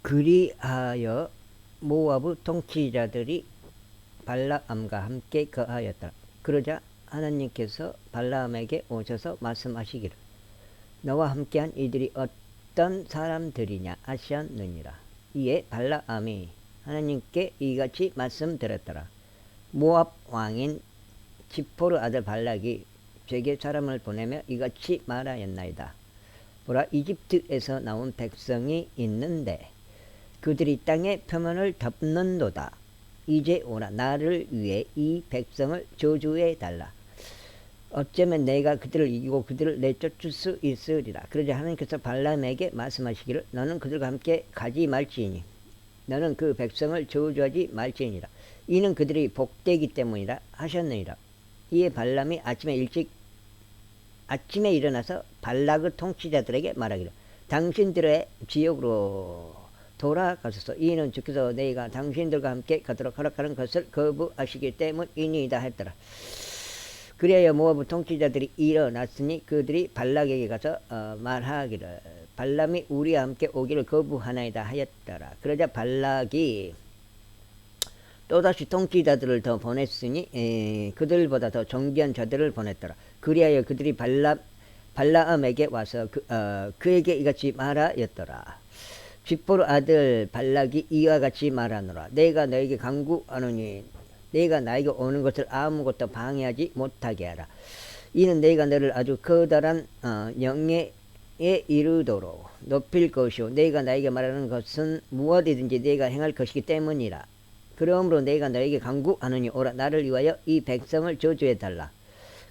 그리하여 모압의 통치자들이 발라암과 함께 거하였더라. 그러자 하나님께서 발라암에게 오셔서 말씀하시기를 너와 함께한 이들이 어떤 사람들이냐 하셨느니라. 이에 발라암이 하나님께 이같이 말씀드렸더라. 모압 왕인 지포르 아들 발락이 제게 사람을 보내며 이같이 말하였나이다. 보라, 이집트에서 나온 백성이 있는데 그들이 땅의 표면을 덮는도다. 이제 오라, 나를 위해 이 백성을 저주해 달라. 어쩌면 내가 그들을 이기고 그들을 내쫓을 수 있으리라. 그러자 하나님께서 발람에게 말씀하시기를 너는 그들과 함께 가지 말지니 너는 그 백성을 저주하지 말지니라. 이는 그들이 복되기 때문이라 하셨느니라. 이에 발람이 아침에 일어나서 발락의 통치자들에게 말하기를 당신들의 지역으로 돌아가소서. 이는 주께서 너희가 당신들과 함께 가도록 허락하는 것을 거부하시기 때문이니이다 했더라. 그리하여 모압의 통치자들이 일어났으니 그들이 발락에게 가서 말하기를 발람이 우리와 함께 오기를 거부하나이다 하였더라. 그러자 발락이 또다시 통치자들을 더 보냈으니 그들보다 더 존귀한 자들을 보냈더라. 그리하여 그들이 발라암에게 와서 그에게 이같이 말하였더라. 지포르 아들 발락이 이와 같이 말하노라. 내가 너에게 간구하노니 내가 나에게 오는 것을 아무것도 방해하지 못하게 하라. 이는 내가 너를 아주 커다란 영예에 이르도록 높일 것이요 내가 나에게 말하는 것은 무엇이든지 내가 행할 것이기 때문이라. 그러므로 내가 너에게 간구하노니 오라, 나를 위하여 이 백성을 저주해 달라.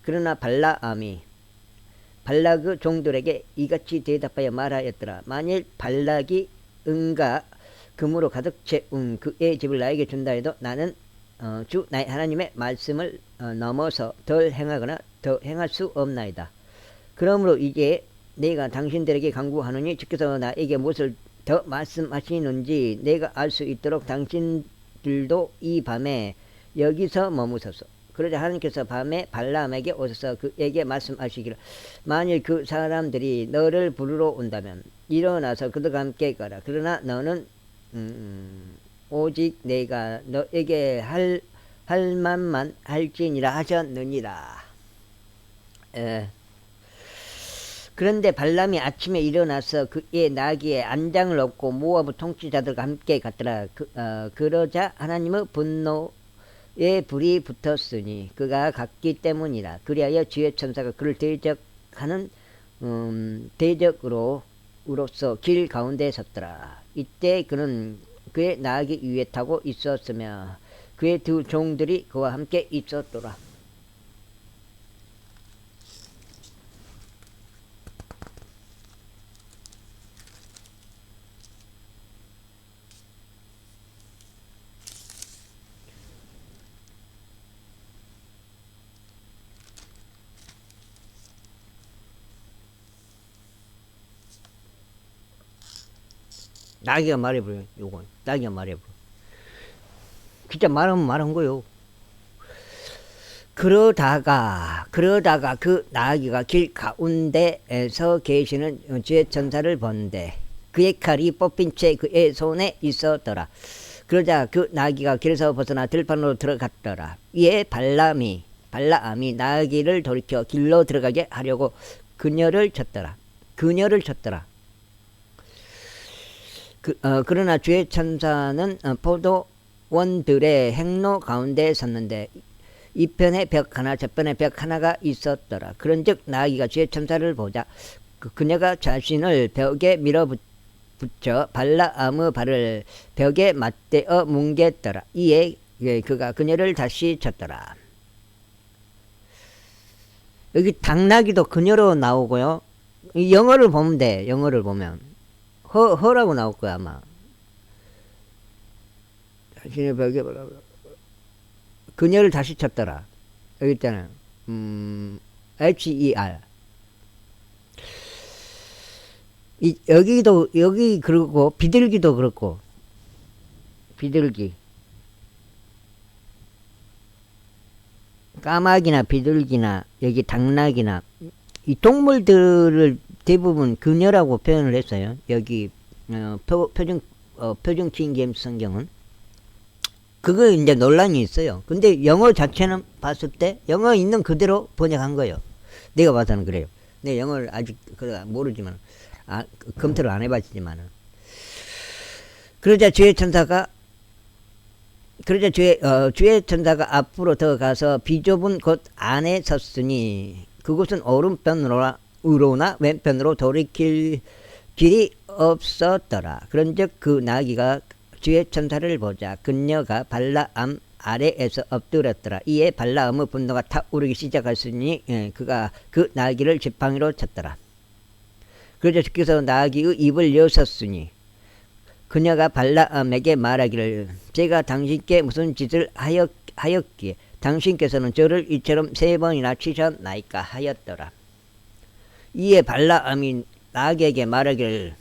그러나 발라암이 발락의 종들에게 이같이 대답하여 말하였더라. 만일 발락이 은과 금으로 가득 채운 그의 집을 나에게 준다 해도 나는 주 나의 하나님의 말씀을 넘어서 덜 행하거나 더 행할 수 없나이다. 그러므로 이제 내가 당신들에게 간구하노니 주께서 나에게 무엇을 더 말씀하시는지 내가 알 수 있도록 당신들도 이 밤에 여기서 머무소서. 그러자 하나님께서 밤에 발람에게 오셔서 그에게 말씀하시기를 만일 그 사람들이 너를 부르러 온다면 일어나서 그들과 함께 가라. 그러나 너는 오직 내가 너에게 할 만만 할지니라 하셨느니라. 그런데 발람이 아침에 일어나서 그의 나귀에 안장을 얻고 모압의 통치자들과 함께 갔더라. 그러자 하나님의 분노의 불이 붙었으니 그가 갔기 때문이라. 그리하여 주의 천사가 그를 대적하는 대적으로서 길 가운데 섰더라. 이때 그는 그의 나귀 위에 타고 있었으며 그의 두 종들이 그와 함께 있었더라. 나귀가 말해버려요. 요건 나귀가 말해버려. 진짜 말하면 말한 거요. 그러다가 그 나귀가 길 가운데에서 계시는 주의 천사를 본데 그의 칼이 뽑힌 채 그의 손에 있었더라. 그러자 그 나귀가 길에서 벗어나 들판으로 들어갔더라. 이에 발라암이 나귀를 돌이켜 길로 들어가게 하려고 그녀를 쳤더라. 그러나 주의 천사는 포도원들의 행로 가운데 섰는데 이편에 벽 하나 저편에 벽 하나가 있었더라. 그런즉 나귀가 주의 천사를 보자 그녀가 자신을 벽에 밀어붙여 발라암의 발을 벽에 맞대어 뭉갰더라. 이에 그가 그녀를 다시 쳤더라. 여기 당나귀도 그녀로 나오고요. 영어를 보면 돼. 영어를 보면 허라고 나올 거야 아마. 자신의 벽에 그녀를 다시 쳤더라. 여기 있잖아요. HER. 여기 그렇고 비둘기도 그렇고 비둘기. 까마귀나 비둘기나 여기 당나귀나 이 동물들을 대부분 그녀라고 표현을 했어요. 여기 표준 킹제임스 성경은 그거 이제 논란이 있어요. 근데 영어 자체는 봤을 때 영어 있는 그대로 번역한 거예요. 내가 봐서는 그래요. 내 영어를 아직 모르지만 검토를 안 해봤지만은 그러자 주의 천사가 앞으로 더 가서 비좁은 곳 안에 섰으니 그곳은 오른편으로나 왼편으로 돌이킬 길이 없었더라. 그런즉 그 나귀가 주의 천사를 보자 그녀가 발라암 아래에서 엎드렸더라. 이에 발라암의 분노가 타오르기 시작했으니 그가 그 나귀를 지팡이로 쳤더라. 그러자 주께서 나귀의 입을 여셨으니 그녀가 발라암에게 말하기를 제가 당신께 무슨 짓을 하였기에 당신께서는 저를 이처럼 3번이나 치셨나이까 하였더라. 이에 발라암이 나귀에게 말하기를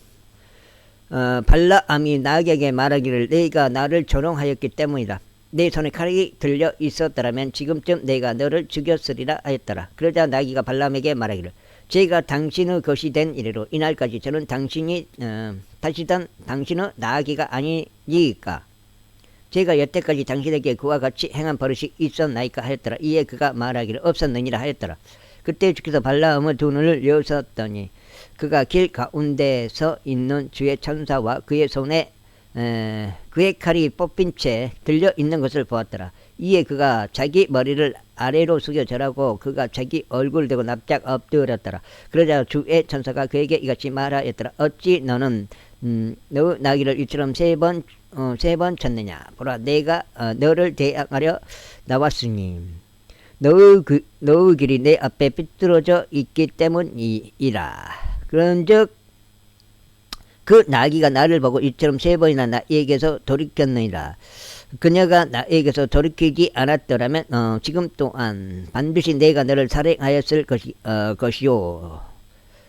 내가 나를 조롱하였기 때문이다. 내 손에 칼이 들려 있었더라면 지금쯤 내가 너를 죽였으리라 하였더라. 그러자 나귀가 발라암에게 말하기를 제가 당신의 것이 된 이래로 이날까지 저는 당신이 다시던 당신의 나귀가 아니니까 제가 여태까지 당신에게 그와 같이 행한 버릇이 있었나이까 하였더라. 이에 그가 말하기를 없었느니라 하였더라. 그때 주께서 발라암의 두 눈을 여셨더니 그가 길 가운데 서 있는 주의 천사와 그의 손에 그의 칼이 뽑힌 채 들려 있는 것을 보았더라. 이에 그가 자기 머리를 아래로 숙여 절하고 그가 자기 얼굴을 대고 납작 엎드렸더라. 그러자 주의 천사가 그에게 이같이 말하였더라. 어찌 너는 너 나귀를 이처럼 세 번 쳤느냐. 보라 내가 너를 대항하려 나왔으니 너의 길이 내 앞에 삐뚤어져 있기 때문이라. 그런즉 그 나귀가 나를 보고 이처럼 3번이나 나에게서 돌이켰느니라. 그녀가 나에게서 돌이키지 않았더라면 지금 또한 반드시 내가 너를 살해하였을 것이요.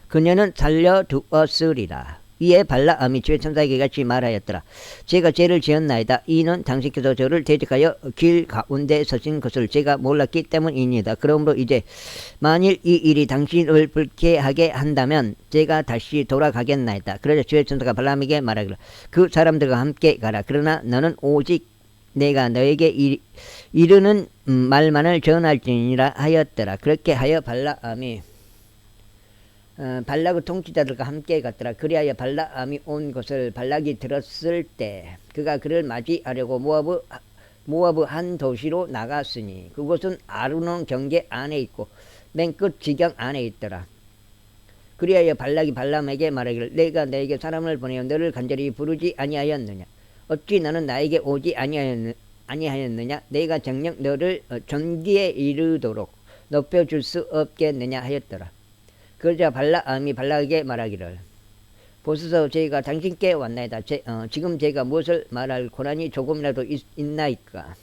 그녀는 살려두었으리라. 이에 발라암이 주의 천사에게 같이 말하였더라. 제가 죄를 지었나이다. 이는 당신께서 저를 대적하여 길 가운데 서신 것을 제가 몰랐기 때문입니다. 그러므로 이제 만일 이 일이 당신을 불쾌하게 한다면 제가 다시 돌아가겠나이다. 그러자 주의 천사가 발라암에게 말하기를 그 사람들과 함께 가라. 그러나 너는 오직 내가 너에게 이르는 말만을 전할지니라 하였더라. 그렇게 하여 발라암이 발락의 통치자들과 함께 갔더라. 그리하여 발라암이 온 것을 발락이 들었을 때 그가 그를 맞이하려고 모압의 한 도시로 나갔으니 그곳은 아르논 경계 안에 있고 맨 끝 지경 안에 있더라. 그리하여 발락이 발라암에게 말하기를 내가 너에게 사람을 보내어 너를 간절히 부르지 아니하였느냐. 어찌 너는 나에게 오지 아니하였느냐. 내가 정녕 너를 존귀에 이르도록 높여줄 수 없겠느냐 하였더라. 그러자 발라암이 발락에게 말하기를 보소서 제가 당신께 왔나이다. 지금 제가 무엇을 말할 고난이 조금이라도 있나이까.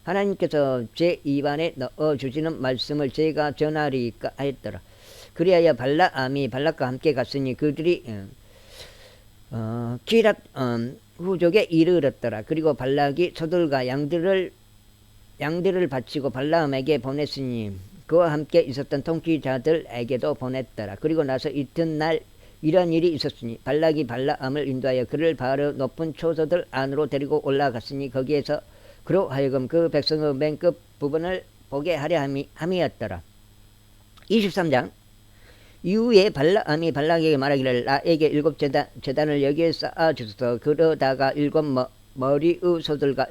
하나님께서 제 입안에 넣어주시는 말씀을 제가 전하리까 하였더라. 그리하여 발라암이 발락과 함께 갔으니 그들이 기랏 후족에 이르렀더라. 그리고 발락이 소들과 양들을 바치고 발라암에게 보냈으니 그와 함께 있었던 통치자들에게도 보냈더라. 그리고 나서 이튿날 이런 일이 있었으니 발락이 발라암을 인도하여 그를 바로 높은 초소들 안으로 데리고 올라갔으니 거기에서 그로 하여금 그 백성의 맨 끝 부분을 보게 하려 함이었더라. 23장 이후에 발라암이 발락에게 말하기를 나에게 7제단을 여기에 쌓아주소서. 그러다가 7머리의 소들과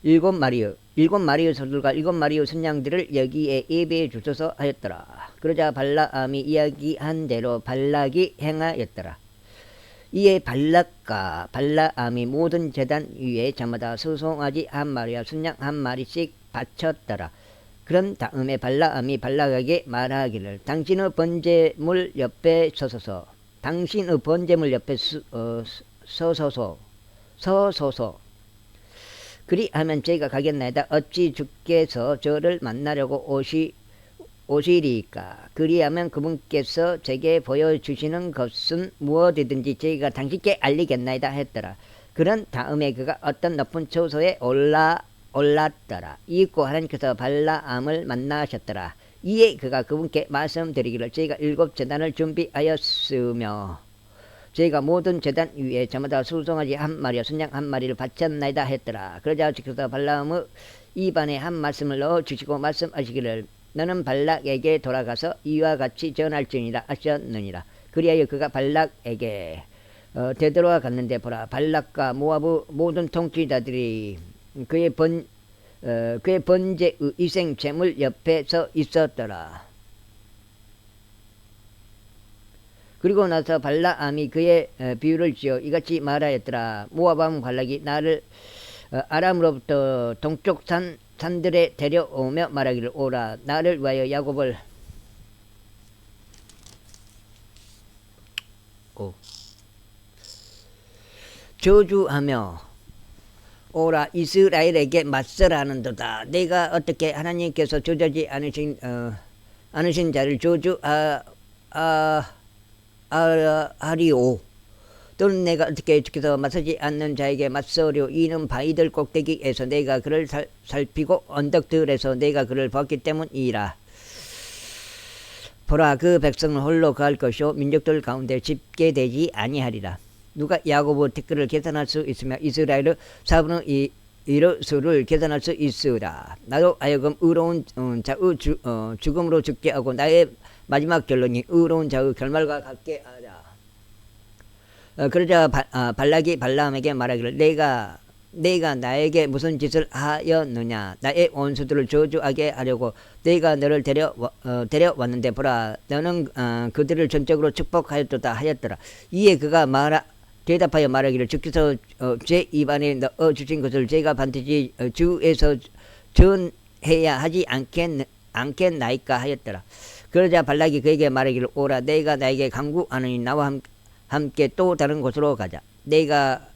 7마리의 소들과 7마리의 순양들을 여기에 예배해 주소서 하였더라. 그러자 발라암이 이야기한 대로 발락이 행하였더라. 이에 발락과 발라암이 모든 제단 위에 저마다 수송아지 한 마리와 순양 한 마리씩 바쳤더라. 그런 다음에 발라암이 발락에게 말하기를 당신의 번제물 옆에 서소서. 당신의 번제물 옆에 서소서. 그리하면 제가 가겠나이다. 어찌 주께서 저를 만나려고 오시리까. 그리하면 그분께서 제게 보여주시는 것은 무엇이든지 제가 당신께 알리겠나이다 했더라. 그런 다음에 그가 어떤 높은 초소에 올랐더라. 이윽고 하나님께서 발라암을 만나셨더라. 이에 그가 그분께 말씀드리기를 제가 7제단을 준비하였으며 제가 모든 제단 위에 저마다 수송아지 한 마리와 순양 한 마리를 바쳤나이다 했더라. 그러자 주께서 발람의 입안에 한 말씀을 넣어 주시고 말씀하시기를 너는 발락에게 돌아가서 이와 같이 전할지니라 하셨느니라. 그리하여 그가 발락에게 되돌아 갔는데 보라 발락과 모압의 모든 통치자들이 그의 번제의 이생 제물 옆에 서 있었더라. 그리고 나서 발라암이 그의 비유를 지어 이같이 말하였더라. 모압 발락이 나를 아람으로부터 동쪽 산들에 데려오며 말하기를 오라 나를 위하여 야곱을 저주하며 오라 이스라엘에게 맞서라는도다. 내가 어떻게 하나님께서 저주하지 않으신 자를 하리오. 또는 내가 어떻게 주께서 맞서지 않는 자에게 맞서려. 이는 바위들 꼭대기에서 내가 그를 살피고 언덕들에서 내가 그를 봤기 때문이라. 보라 그 백성은 홀로 갈 것이요 민족들 가운데 집계되지 아니하리라. 누가 야곱의 태클을 계산할 수 있으며 이스라엘의 4분의 1의 수를 계산할 수 있으라. 나도 하여금 의로운 자의 죽음으로 죽게 하고 나의 마지막 결론이 의로운 자의 결말과 같게 하라. 그러자 발락이 발람에게 말하기를 내가 나에게 무슨 짓을 하였느냐. 나의 원수들을 저주하게 하려고 내가 너를 데려왔는데 보라 너는 그들을 전적으로 축복하였도다 하였더라. 이에 그가 대답하여 말하기를 주께서 제 입안에 넣어주신 것을 제가 반드시 주에서 전해야 하지 않겠나이까 하였더라. 그러자 발락이 그에게 말하기를 오라 내가 나에게 강구하느니 나와 함께 또 다른 곳으로 가자. 내가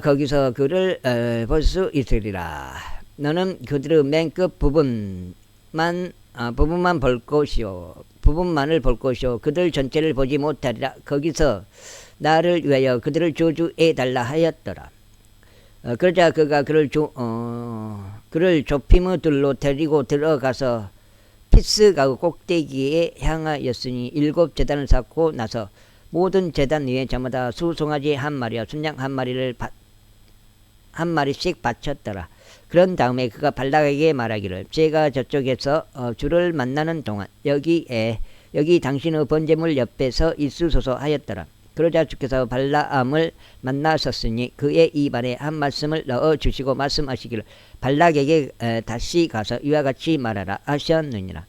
거기서 그를 볼 수 있으리라. 너는 그들의 맨 끝 부분만을 볼 것이요 그들 전체를 보지 못하리라. 거기서 나를 위하여 그들을 저주해 달라 하였더라. 그러자 그가 그를 좁힘의 들로 데리고 들어가서 피스가 꼭대기에 향하였으니 7 제단을 쌓고 나서 모든 제단 위에 저마다 수송아지 한 마리와 순양 한 마리씩 바쳤더라. 그런 다음에 그가 발락에게 말하기를 제가 저쪽에서 주를 만나는 동안 여기 당신의 번제물 옆에 서 있으소서 하였더라. 그러자 주께서 발라암을 만나셨으니 그의 입안에 한 말씀을 넣어 주시고 말씀하시기를 발락에게 다시 가서 이와 같이 말하라 하셨느니라.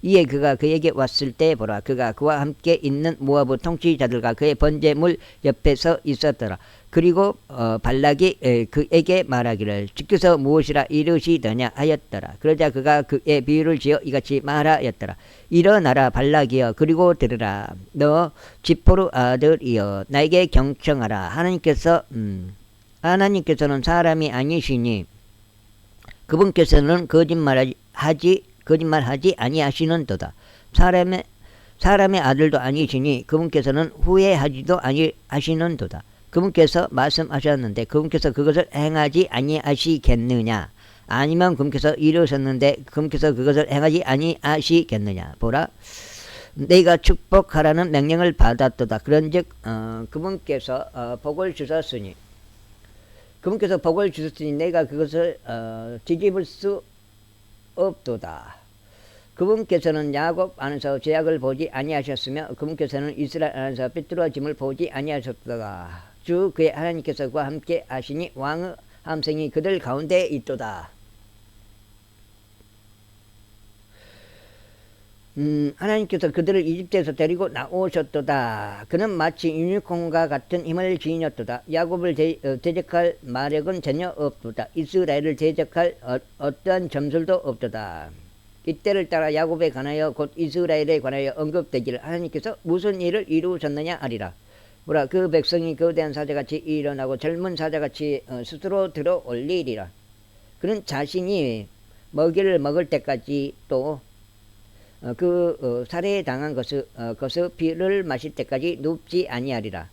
이에 그가 그에게 왔을 때 보라 그가 그와 함께 있는 모압의 통치자들과 그의 번제물 옆에 서 있었더라. 그리고 발락이 그에게 말하기를 주께서 무엇이라 이르시더냐 하였더라. 그러자 그가 그의 비유를 지어 이같이 말하였더라. 일어나라 발락이여 그리고 들으라. 너 지포르 아들이여 나에게 경청하라. 하나님께서는 사람이 아니시니 그분께서는 거짓말하지 아니하시는도다. 사람의 아들도 아니시니 그분께서는 후회하지도 아니하시는도다. 그분께서 말씀하셨는데 그분께서 그것을 행하지 아니하시겠느냐. 아니면 그분께서 이르셨는데 그분께서 그것을 행하지 아니하시겠느냐. 보라 내가 축복하라는 명령을 받았도다. 그런즉 그분께서 복을 주셨으니 내가 그것을 뒤집을 수 없도다. 그분께서는 야곱 안에서 죄악을 보지 아니하셨으며 그분께서는 이스라엘 안에서 삐뚤어짐을 보지 아니하셨도다. 주 그의 하나님께서 그와 함께 하시니 왕의 함성이 그들 가운데 있도다. 하나님께서 그들을 이집트에서 데리고 나오셨도다. 그는 마치 유니콘과 같은 힘을 지녔도다. 야곱을 대적할 마력은 전혀 없도다. 이스라엘을 대적할 어떠한 점술도 없도다. 이때를 따라 야곱에 관하여 곧 이스라엘에 관하여 언급되기를 하나님께서 무슨 일을 이루셨느냐 하리라. 보라 그 백성이 거대한 사자같이 일어나고 젊은 사자같이 스스로 들어 올리리라. 그는 자신이 먹이를 먹을 때까지 또 살해당한 것의 피를 마실 때까지 눕지 아니하리라.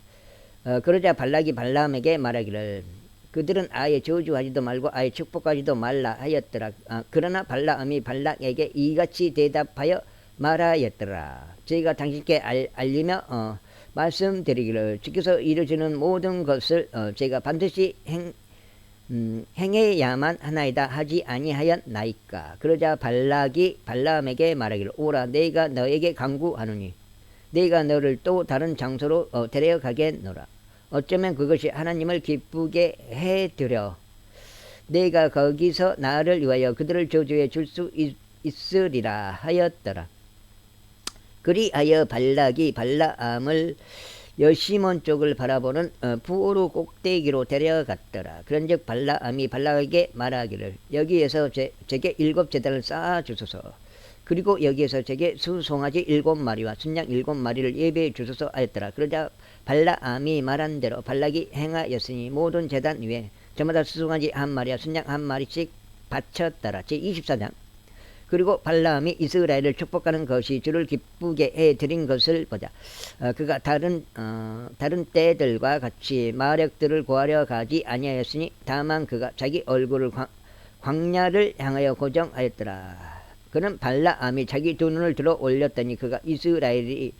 그러자 발락이 발람에게 말하기를 그들은 아예 저주하지도 말고 아예 축복하지도 말라 하였더라. 그러나 발람이 발락에게 이같이 대답하여 말하였더라. 저희가 당신께 알리며 말씀드리기를 주께서 이루시는 모든 것을 제가 반드시 행해야만 하나이다 하지 아니하였나이까. 그러자 발락이 발라함에게 말하기를 오라 내가 너에게 강구하노니 내가 너를 또 다른 장소로 데려가겠노라. 어쩌면 그것이 하나님을 기쁘게 해드려 내가 거기서 나를 위하여 그들을 저주해 줄 수 있으리라 하였더라. 그리하여 발락이 발라암을 여시몬 쪽을 바라보는 부오르 꼭대기로 데려갔더라. 그런즉 발라암이 발락에게 말하기를 여기에서 제게 7제단을 쌓아 주소서. 그리고 여기에서 제게 수송아지 7마리와 순양 7마리를 예배해 주소서 하였더라. 그러자 발라암이 말한 대로 발락이 행하였으니 모든 제단 위에 저마다 수송아지 1마리와 순양 1마리씩 바쳤더라. 제24장. 그리고 발라암이 이스라엘을 축복하는 것이 주를 기쁘게 해드린 것을 보자. 그가 다른 때들과 같이 마력들을 구하려 가지 아니하였으니 다만 그가 자기 얼굴을 광야를 향하여 고정하였더라. 그는 발라암이 자기 두 눈을 들어 올렸더니 그가 이스라엘이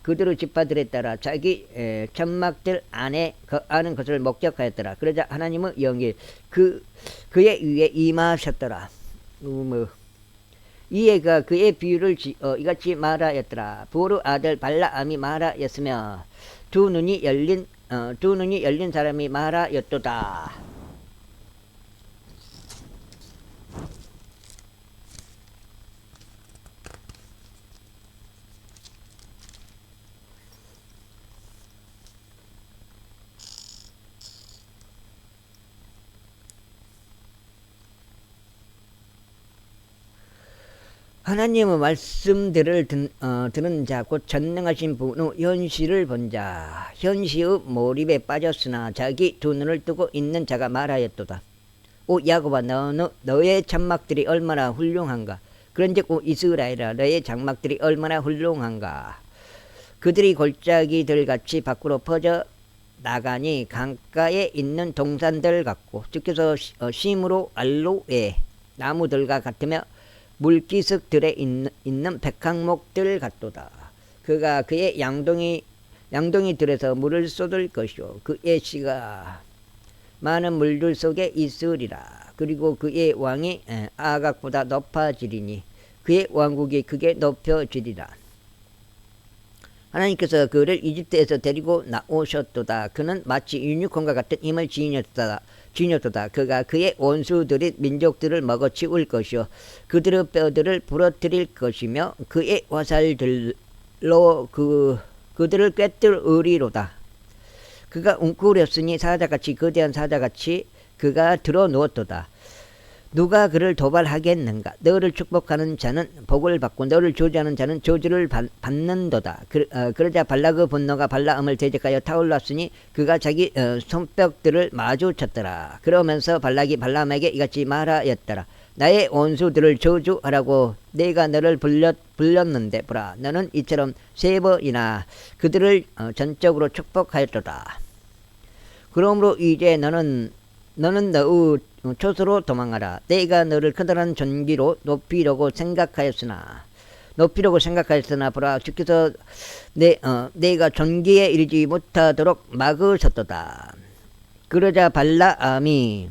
그들의 지파들에 따라 자기 천막들 안에 거하는 것을 목격하였더라. 그러자 하나님의 영이 그의 위에 임하셨더라. 이에 그의 비유를 이같이 말하였더라. 부오르 아들 발라암이 말하였으며 두 눈이 열린 사람이 말하였도다. 하나님의 말씀들을 듣는 자, 곧 전능하신 분의 현실을 본 자, 현시의 몰입에 빠졌으나 자기 두 눈을 뜨고 있는 자가 말하였도다. 오 야곱아, 너의 장막들이 얼마나 훌륭한가. 그런즉 오 이스라엘아, 너의 장막들이 얼마나 훌륭한가. 그들이 골짜기들 같이 밖으로 퍼져 나가니 강가에 있는 동산들 같고 주께서 심으로 알로에 나무들과 같으며 물기슭들에 있는 백항목들 같도다. 그가 그의 양동이들에서 물을 쏟을 것이요 그의 씨가 많은 물들 속에 있으리라. 그리고 그의 왕이 아각보다 높아지리니 그의 왕국이 크게 높여지리라. 하나님께서 그를 이집트에서 데리고 나오셨도다. 그는 마치 유니콘과 같은 힘을 지녔도다. 그가 그의 원수들이 민족들을 먹어치울 것이요 그들의 뼈들을 부러뜨릴 것이며 그의 화살들로 그들을 꿰뚫으리로다. 그가 웅크렸으니 사자같이 거대한 사자같이 그가 드러누웠도다. 누가 그를 도발하겠는가. 너를 축복하는 자는 복을 받고 너를 저주하는 자는 저주를 받는도다. 그러자 발락의 분노가 발라암을 대적하여 타올랐으니 그가 자기 손뼉들을 마주쳤더라. 그러면서 발락이 발라암에게 이같이 말하였더라. 나의 원수들을 저주하라고 내가 너를 불렀는데 보라, 너는 이처럼 3번이나 그들을 전적으로 축복하였도다. 그러므로 이제 너는 너의 초소로 도망하라. 내가 너를 커다란 존귀로 높이려고 생각하였으나 보라, 주께서 내가 존귀에 이르지 못하도록 막으셨도다. 그러자 발라암이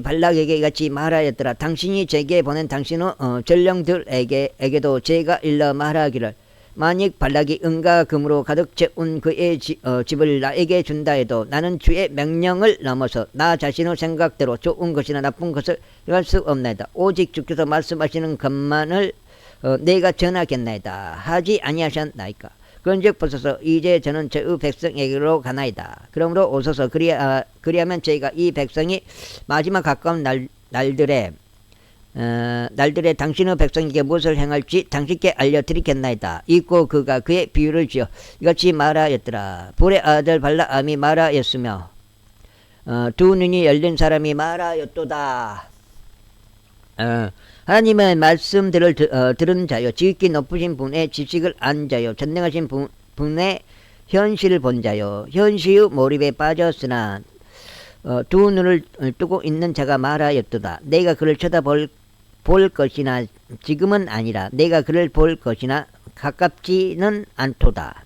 발락에게 이같이 말하였더라. 당신이 제게 보낸 당신의 전령들에게도 제가 일러 말하기를 만약 발락이 은과 금으로 가득 채운 그의 집을 나에게 준다 해도 나는 주의 명령을 넘어서 나 자신의 생각대로 좋은 것이나 나쁜 것을 할 수 없나이다. 오직 주께서 말씀하시는 것만을 내가 전하겠나이다 하지 아니하셨나이까. 그런즉 보소서, 이제 저는 저의 백성에게로 가나이다. 그러므로 오소서, 그리하면 저희가 이 백성이 마지막 가까운 날들에 당신의 백성에게 무엇을 행할지 당신께 알려드리겠나이다. 있고 그가 그의 비유를 지어 이같이 말하였더라. 볼의 아들 발라암이 말하였으며 두 눈이 열린 사람이 말하였도다. 하나님의 말씀들을 들은 자요, 지극히 높으신 분의 지식을 안 자요, 전능하신 분의 현실을 본 자요, 현시의 몰입에 빠졌으나 두 눈을 뜨고 있는 자가 말하였도다. 내가 그를 쳐다볼 것이나 지금은 아니라 내가 그를 볼 것이나 가깝지는 않도다.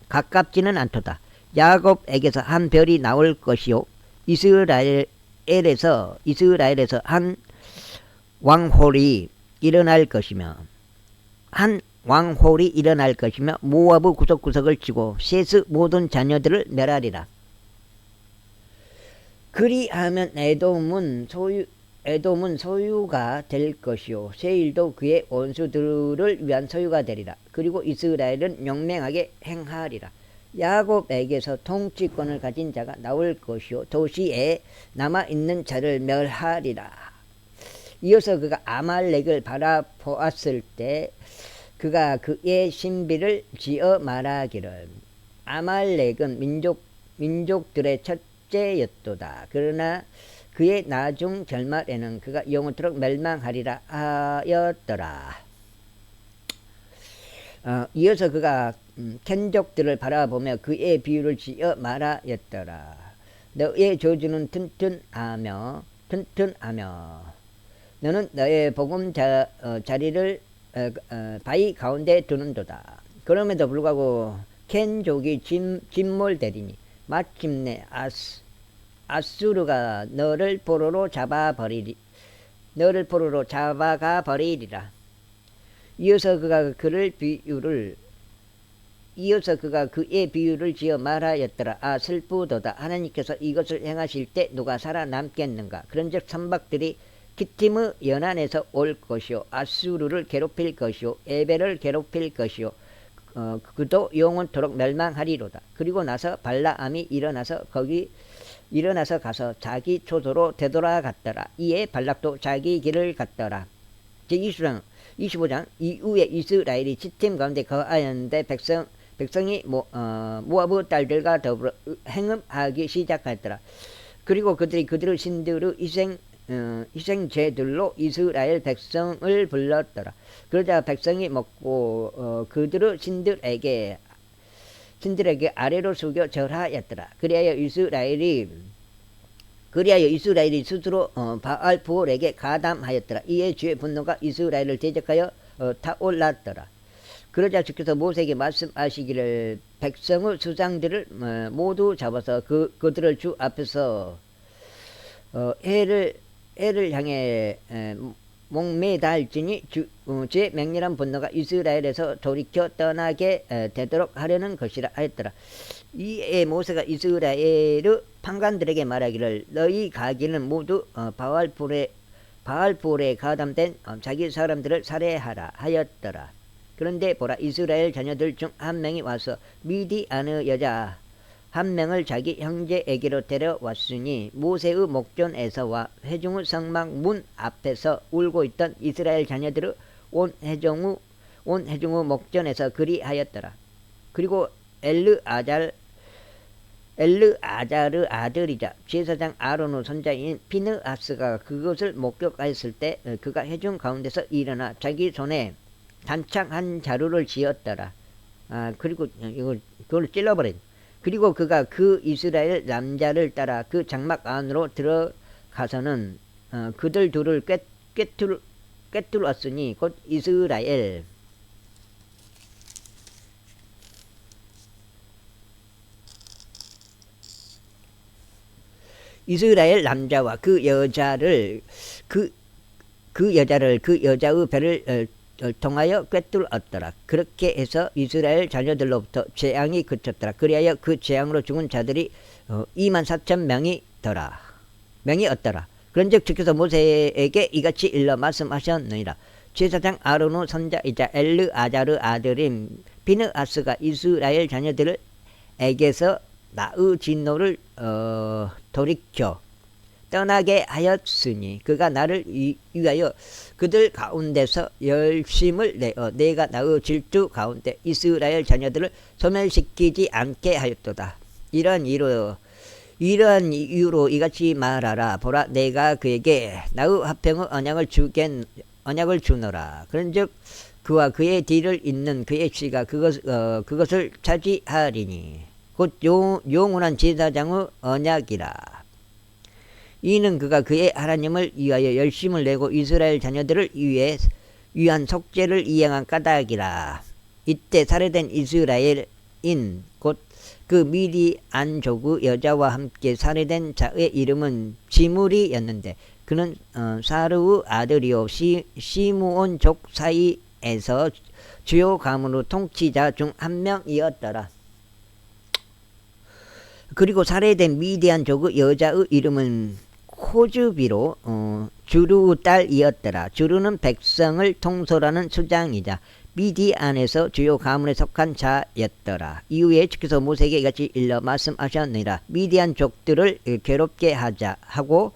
가깝지는 않도다. 야곱에게서 한 별이 나올 것이요 이스라엘에서 한 왕홀이 일어날 것이며 모압의 구석구석을 치고 셋의 모든 자녀들을 멸하리라. 그리하면 에돔은 소유가 될 것이요 세일도 그의 원수들을 위한 소유가 되리라. 그리고 이스라엘은 영맹하게 행하리라. 야곱에게서 통치권을 가진 자가 나올 것이요 도시에 남아있는 자를 멸하리라. 이어서 그가 아말렉을 바라보았을 때 그가 그의 신비를 지어 말하기를 아말렉은 민족들의 첫째였도다. 그러나 그의 나중 결말에는 그가 영원토록 멸망하리라 하였더라. 이어서 그가 켄족들을 바라보며 그의 비유를 지어 말하였더라. 너의 저주는 튼튼하며 너는 너의 복음 자리를 바위 가운데 두는도다. 그럼에도 불구하고 켄족이 진몰되리니 마침내 아수르가 너를 포로로 잡아가 버리리라. 이어서 그가 그의 비유를 지어 말하였더라. 슬프도다. 하나님께서 이것을 행하실 때 누가 살아남겠는가. 그런즉 선박들이 기팀의 연안에서 올 것이요 아수르를 괴롭힐 것이요 에벨을 괴롭힐 것이요 그도 영원토록 멸망하리로다. 그리고 나서 발라암이 일어나서 가서 자기 초소로 되돌아갔더라. 이에 발락도 자기 길을 갔더라. 제25장 이후에 이스라엘이 시팀 가운데 거하였는데 백성이 모압의 딸들과 더불어 행음하기 시작하였더라. 그리고 그들의 신들의 희생제들로 이스라엘 백성을 불렀더라. 그러자 백성이 먹고 그들의 신들에게 아래로 숙여 절하였더라. 그리하여 이스라엘이 스스로 바알부올에게 가담하였더라. 이에 주의 분노가 이스라엘을 대적하여 타올랐더라. 그러자 주께서 모세에게 말씀하시기를 백성의 수장들을 모두 잡아서 그들을 주 앞에서 해를 향해 목매달지니 주의 맹렬한 분노가 이스라엘에서 돌이켜 떠나게 되도록 하려는 것이라 하였더라. 이에 모세가 이스라엘의 판관들에게 말하기를 너희 가기는 모두 바알불에 가담된 자기 사람들을 살해하라 하였더라. 그런데 보라, 이스라엘 자녀들 중 한 명이 와서 미디안의 여자 한 명을 자기 형제에게로 데려왔으니 모세의 목전에서와 회중의 성막 문 앞에서 울고 있던 이스라엘 자녀들의 온 회중의 목전에서 그리하였더라. 그리고 엘르아잘의 아들이자 제사장 아론의 손자인 피느하스가 그것을 목격하였을 때 그가 회중 가운데서 일어나 자기 손에 단창 한 자루를 쥐었더라. 그리고 그걸 찔러버린. 그리고 그가 그 이스라엘 남자를 따라 그 장막 안으로 들어가서는 그들 둘을 꿰뚫었으니 곧 이스라엘 남자와 그 여자의 배를 통하여 꿰뚫었더라. 그렇게 해서 이스라엘 자녀들로부터 재앙이 그쳤더라. 그리하여 그 재앙으로 죽은 자들이 24,000명이 었더라. 그런즉 주께서 모세에게 이같이 일러 말씀하셨느니라. 제사장 아론의 손자이자 엘르아잘의 아들인 비느하스가 이스라엘 자녀들에게서 나의 진노를 돌이켜 떠나게 하였으니 그가 나를 위하여 그들 가운데서 열심을 내어 내가 나의 질투 가운데 이스라엘 자녀들을 소멸시키지 않게 하였도다. 이러한 이유로 이같이 말하라. 보라, 내가 그에게 나의 화평의 언약을 주노라. 그런즉 그와 그의 뒤를 잇는 그의 씨가 그것을 차지하리니 곧 영원한 제사장의 언약이라. 이는 그가 그의 하나님을 위하여 열심을 내고 이스라엘 자녀들을 위한 속죄를 이행한 까닭이라. 이때 살해된 이스라엘인 곧 그 미디안족의 여자와 함께 살해된 자의 이름은 지므리였는데 그는 사르의 아들이요 시므온족 사이에서 주요 가문의 통치자 중 한 명이었더라. 그리고 살해된 미디안족의 여자의 이름은 코즈비로 주르의 딸이었더라. 주르는 백성을 통솔하는 수장이자 미디안에서 주요 가문에 속한 자였더라. 이후에 주께서 모세에게 이같이 일러 말씀하셨느니라. 미디안족들을 괴롭게 하고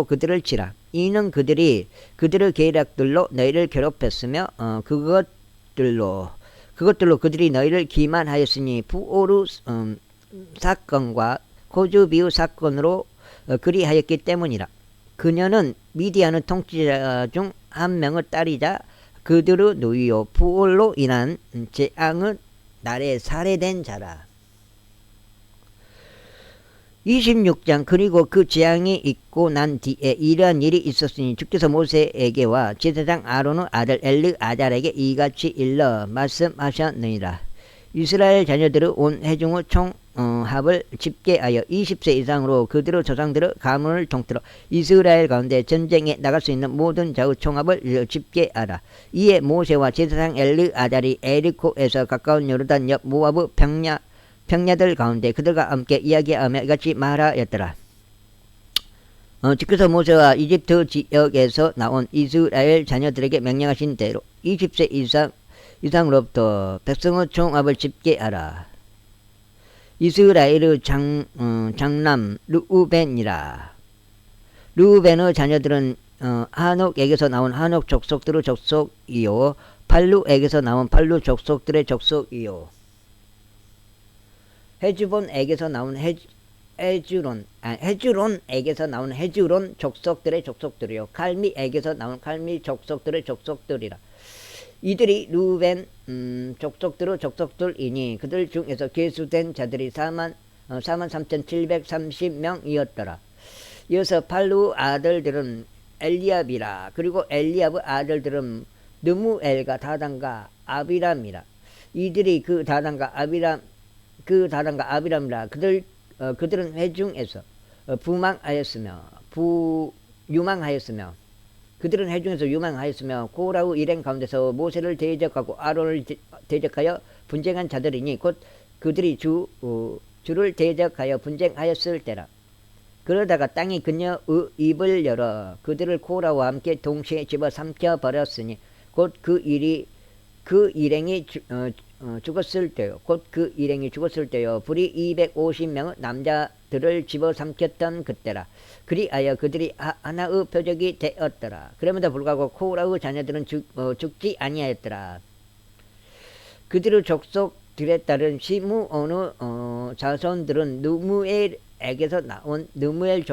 그들을 치라. 이는 그들의 계략들로 너희를 괴롭혔으며 그것들로 그들이 너희를 기만하였으니 부오르 사건과 코즈비의 사건으로 그리하였기 때문이라. 그녀는 미디안의 통치자 중 한 명의 딸이자 그들의 누이요 부올로 인한 재앙의 날에 살해된 자라. 26장 그리고 그 재앙이 있고 난 뒤에 이러한 일이 있었으니 주께서 모세에게와 제사장 아론의 아들 엘르아잘에게 이같이 일러 말씀하셨느니라. 이스라엘 자녀들의 온 회중의 총합을 집계하여 20세 이상으로 그들의 조상들의 가문을 통틀어 이스라엘 가운데 전쟁에 나갈 수 있는 모든 자의 총합을 집계하라. 이에 모세와 제사장 엘르아잘이 에리코에서 가까운 요르단 옆 모압의 평야들 가운데 그들과 함께 이야기하며 이같이 말하였더라. 주께서 모세와 이집트 지역에서 나온 이스라엘 자녀들에게 명령하신 대로 20세 이상으로부터 백성의 총합을 집계하라. 이스라엘의 장남 르우벤이라. 르우벤의 자녀들은 한옥에게서 나온 한옥 족속들의 족속이요 팔루에게서 나온 팔루 족속들의 족속이요 헤즈본에게서 나온 헤즈론에게서 나온 헤즈론 족속들의 족속들이요 칼미에게서 나온 칼미 족속들의 족속들이라. 이들이 루벤 족속들의 족속들이니 그들 중에서 계수된 자들이 43,730명이었더라. 이어서 팔루 아들들은 엘리압이라. 그리고 엘리압의 아들들은 느무엘과 다단과 아비람이라. 이들이 그 다단과 아비람이라. 그들은 회중에서 유망하였으며 고라의 일행 가운데서 모세를 대적하고 아론을 대적하여 분쟁한 자들이니 곧 그들이 주를 대적하여 분쟁하였을 때라. 그러다가 땅이 그녀의 입을 열어 그들을 고라와 함께 동시에 집어삼켜 버렸으니 곧 그 일행이 죽었을 때요. 불이 250명의 남자들을 집어삼켰던 그때라. 그리하여 그들이 하나의 표적이 되었더라. 그럼에도 불구하고 코라의 자녀들은 죽지 아니하였더라. 그들의 족속들에 따른 시므온의 자손들은 누무엘에게서 나온 누무엘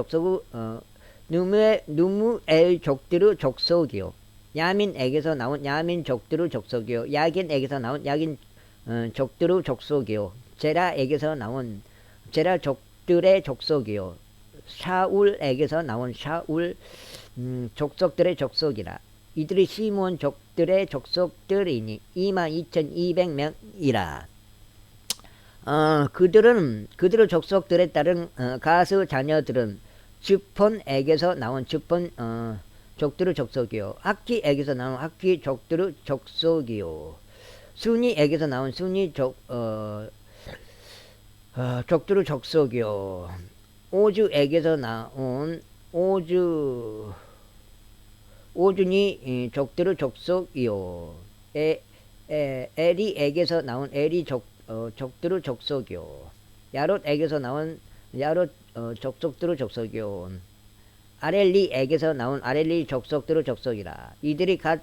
족들의 족속이요 야민에게서 나온 야민 족들의 족속이요 야긴에게서 나온 야긴 족들의 족속이요 제라에게서 나온 제라 족들의 족속이요 샤울에게서 나온 샤울 족속들의 족속이라. 이들이 시므온 족들의 족속들이니 22,200명이라. 그들의 족속들에 따른 가스 자녀들은 즈폰에게서 나온 즈폰 족들의 족속이요 학기에게서 나온 학기 족들의 족속이요 순이에게서 나온 순이 족들의 족속이요 오즈에게서 나온 오준이 족들의 족속이요 에리에게서 나온 에리 족들의 족속이요 야롯에게서 나온 야롯 족속들의 족속이요 아렐리에게서 나온 아렐리 족속들의 족속이라. 이들이 갓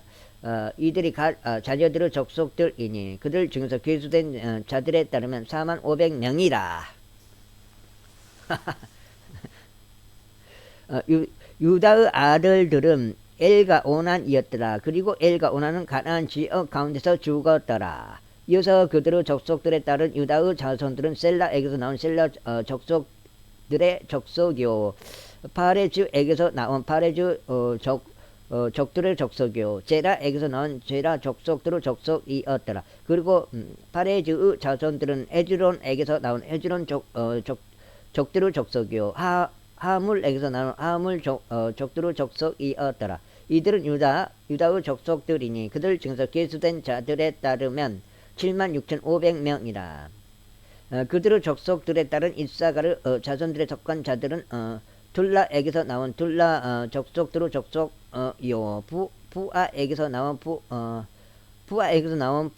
자녀들의 족속들이니 그들 중에서 계수된 자들에 따르면 45,000명이라. 유다의 아들들은 엘과 오난이었더라. 그리고 엘과 오난은 가나안 지역 가운데서 죽었더라. 이어서 그들의 족속들에 따른 유다의 자손들은 셀라에게서 나온 셀라 족속들의 족속이요 파레즈에게서 나온 파레즈 족들의 족속이요. 제라에게서 나온 제라 족속들의 족속이었더라. 그리고 파레즈의 자손들은 에즈론에게서 나온 에즈론 족들의 족속이요. 하물에게서 나온 하물 족들의 족속이었더라. 이들은 유다의 족속들이니 그들 중에서 계수된 자들에 따르면 76,500명이라. 그들의 족속들에 따른 이사가르 자손들에 속한 자들은 둘라에게서 나온 둘라 족속들의 족속이요. 부아에게서 나온 부아에게서 나온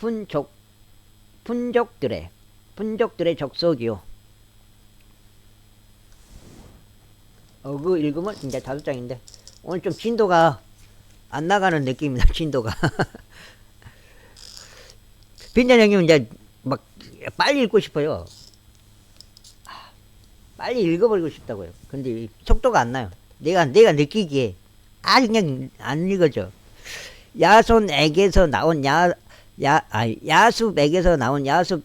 분족들의 족속이요. 그 읽으면 이제 5장인데 오늘 좀 진도가 안 나가는 느낌입니다. 진도가. 빈잔 형님 이제 막 빨리 읽고 싶어요. 빨리 읽어버리고 싶다고요. 근데 속도가 안 나요. 내가 느끼기에 그냥 안 읽어져. 야손에게서 나온 야숲에게서 나온 야숲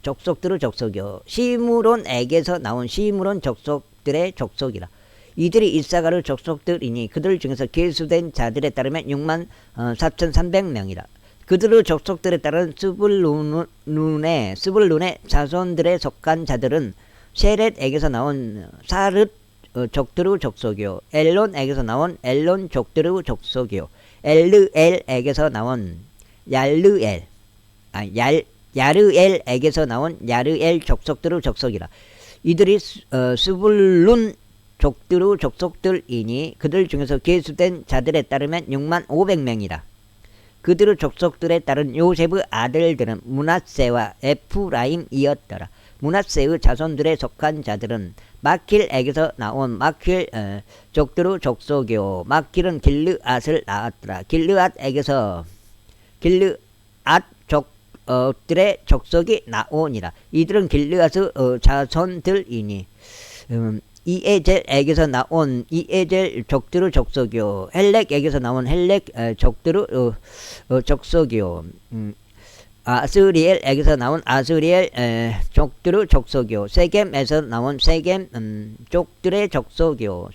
족속들의 족속이요. 시므론에게서 나온 시므론 족속들의 족속이라. 이들이 이사가르 족속들이니 그들 중에서 계수된 자들에 따르면 64,300명이라. 그들의 족속들에 따른 스불룬의 자손들에 속한 자들은 셰렛에게서 나온 사르 족들의 족속이요. 엘론에게서 나온 엘론 족들의 족속이요. 엘르엘에게서 나온 야르엘에게서 나온 야르엘 족속들의 족속이라. 이들이 스불룬 족들의 족속들이니 그들 중에서 계수된 자들에 따르면 65,000명이라. 그들의 족속들에 따른 요셉의 아들들은 므낫세와 에프라임이었더라. 므낫세의 자손들에 속한 자들은 마킬에게서 나온 마킬 족들의 족속이요. 마킬은 길르앗을 낳았더라. 길르앗에게서 길르앗 족들의 족속이 나오니라. 이들은 길르앗의 자손들이니 이에젤에게서 나온 이에젤 족들의 족속이요. 헬렉에게서 나온 헬렉 족들의 족속이요. 아스리엘에게서 나온 아스리엘 족들의 족속이요. 세겜에서 나온 세겜 족들의 족속이요.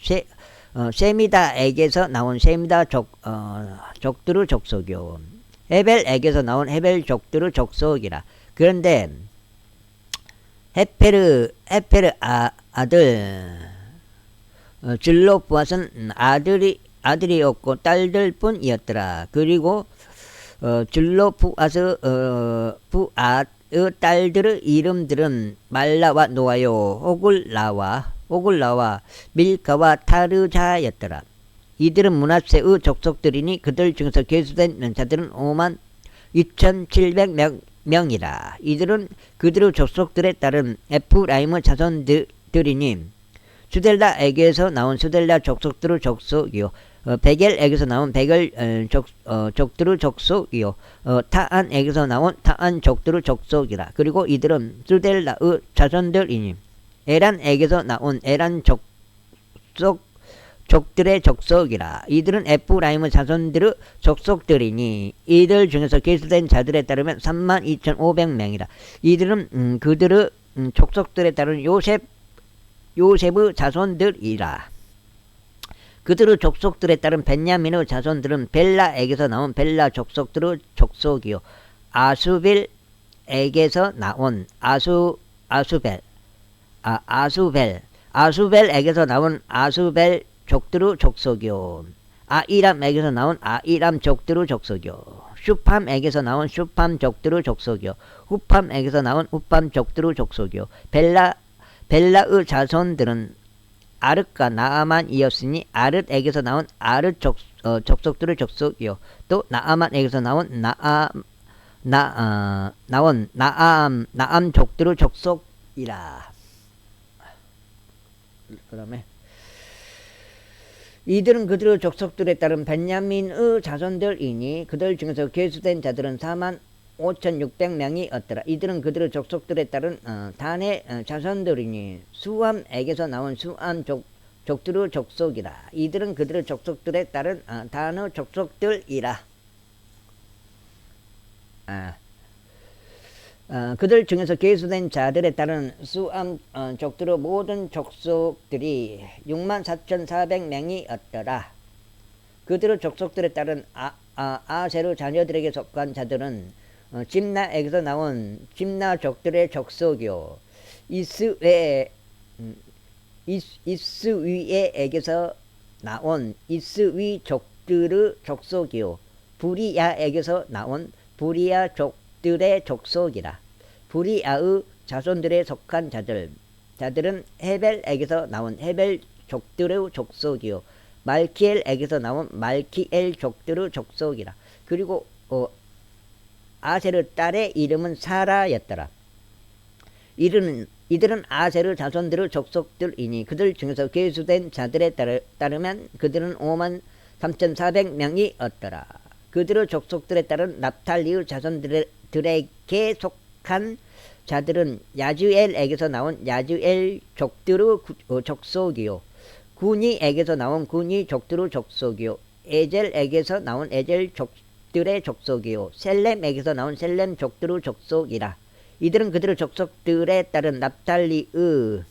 세미다에게서 나온 세미다 족들의 족속이요. 헤벨에게서 나온 헤벨 족들의 족속이라. 그런데 헤페르 아들 줄로부앗은 아들이었고 딸들 뿐이었더라. 그리고 줄로부앗의 딸들의 이름들은 말라와 노아요, 호글라와 밀가와 타르자였더라. 이들은 므낫세의 족속들이니 그들 중에서 계수된 자들은 52,700명이라. 이들은 그들의 족속들에 따른 에프라임의 자손들이니 수델라에게서 나온 수델라 족속들의 족속이요. 베겔에게서 나온 베겔 족들의 족속이요. 타안에게서 나온 타안 족들의 족속이라. 그리고 이들은 수델라의 자손들이니 에란에게서 나온 에란 족들의 족속이라. 이들은 에프라임의 자손들의 족속들이니 이들 중에서 계수된 자들에 따르면 32,500명이라. 이들은 그들의 족속들에 따른 요셉의 자손들이라. 그들의 족속들에 따른 벤야민의 자손들은 벨라에게서 나온 벨라 족속들의 족속이요. 아수벨에게서 나온 아수벨에게서 나온 아수벨 족들의 족속이요. 아이람에게서 나온 아이람 족들의 족속이요. 슈팜에게서 나온 슈팜 족들의 족속이요. 후팜에게서 나온 후팜 족들의 족속이요. 벨라의 자손들은 아릇과 나아만이었으니 아릇에게서 나온 아릇 족속들의 족속이요. 또 나아만에게서 나온 나암 족들의 족속이라. 그 다음에 이들은 그들의 족속들에 따른 벤야민의 자손들이니 그들 중에서 계수된 자들은 45,600명이었더라. 이들은 그들의 족속들에 따른 단의 자손들이니 수암에게서 나온 수암 족들의 족속이라. 이들은 그들의 족속들에 따른 단의 족속들이라. 그들 중에서 계수된 자들에 따른 수암 족들의 모든 족속들이 64,400명이었더라. 그들의 족속들에 따른 아세르 자녀들에게 속한 자들은 짐나에게서 나온 짐나족들의 족속이요 이스위에게서 나온 이스위 족들의 족속이요 부리야에게서 나온 부리야 족들의 족속이라. 부리야의 자손들에 속한 자들은 헤벨에게서 나온 헤벨 족들의 족속이요 말키엘에게서 나온 말키엘 족들의 족속이라. 그리고 아셀의 딸의 이름은 사라였더라. 이들은 아셀의 자손들의 족속들이니 그들 중에서 계수된 자들에 따르면 그들은 53,400명이 었더라. 그들의 족속들에 따른 납탈리의 자손들에게 속한 자들은 야즈엘에게서 나온 야즈엘 족들의 족속이요 구니에게서 나온 구니 족들의 족속이요 에젤에게서 나온 에젤 족들의 족속이요 셀렘에게서 나온 셀렘 족들의 족속이라. 이들은 그들의 족속들에 따른 납달리의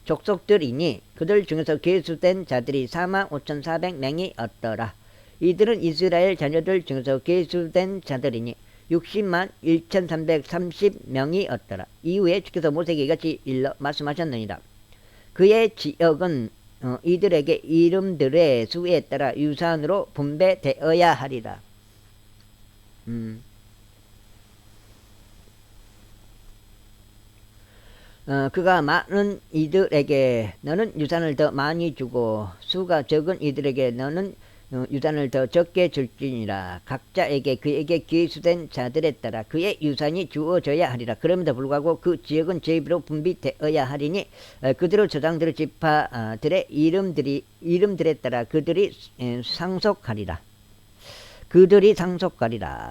족속들이니 그들 중에서 계수된 자들이 45,400명이 었더라. 이들은 이스라엘 자녀들 중에서 계수된 자들이니 60만 1,330명이 었더라. 이후에 주께서 모세에게 이같이 일러 말씀하셨느니라. 그의 지역은 이들에게 이름들의 수에 따라 유산으로 분배되어야 하리라. 그가 많은 이들에게 너는 유산을 더 많이 주고 수가 적은 이들에게 너는 유산을 더 적게 줄지니라. 각자에게 그에게 계수된 자들에 따라 그의 유산이 주어져야 하리라. 그럼에도 불구하고 그 지역은 제 입으로 분비되어야 하리니 그들의 조상들의 지파들의 이름들에 따라 그들이 상속하리라.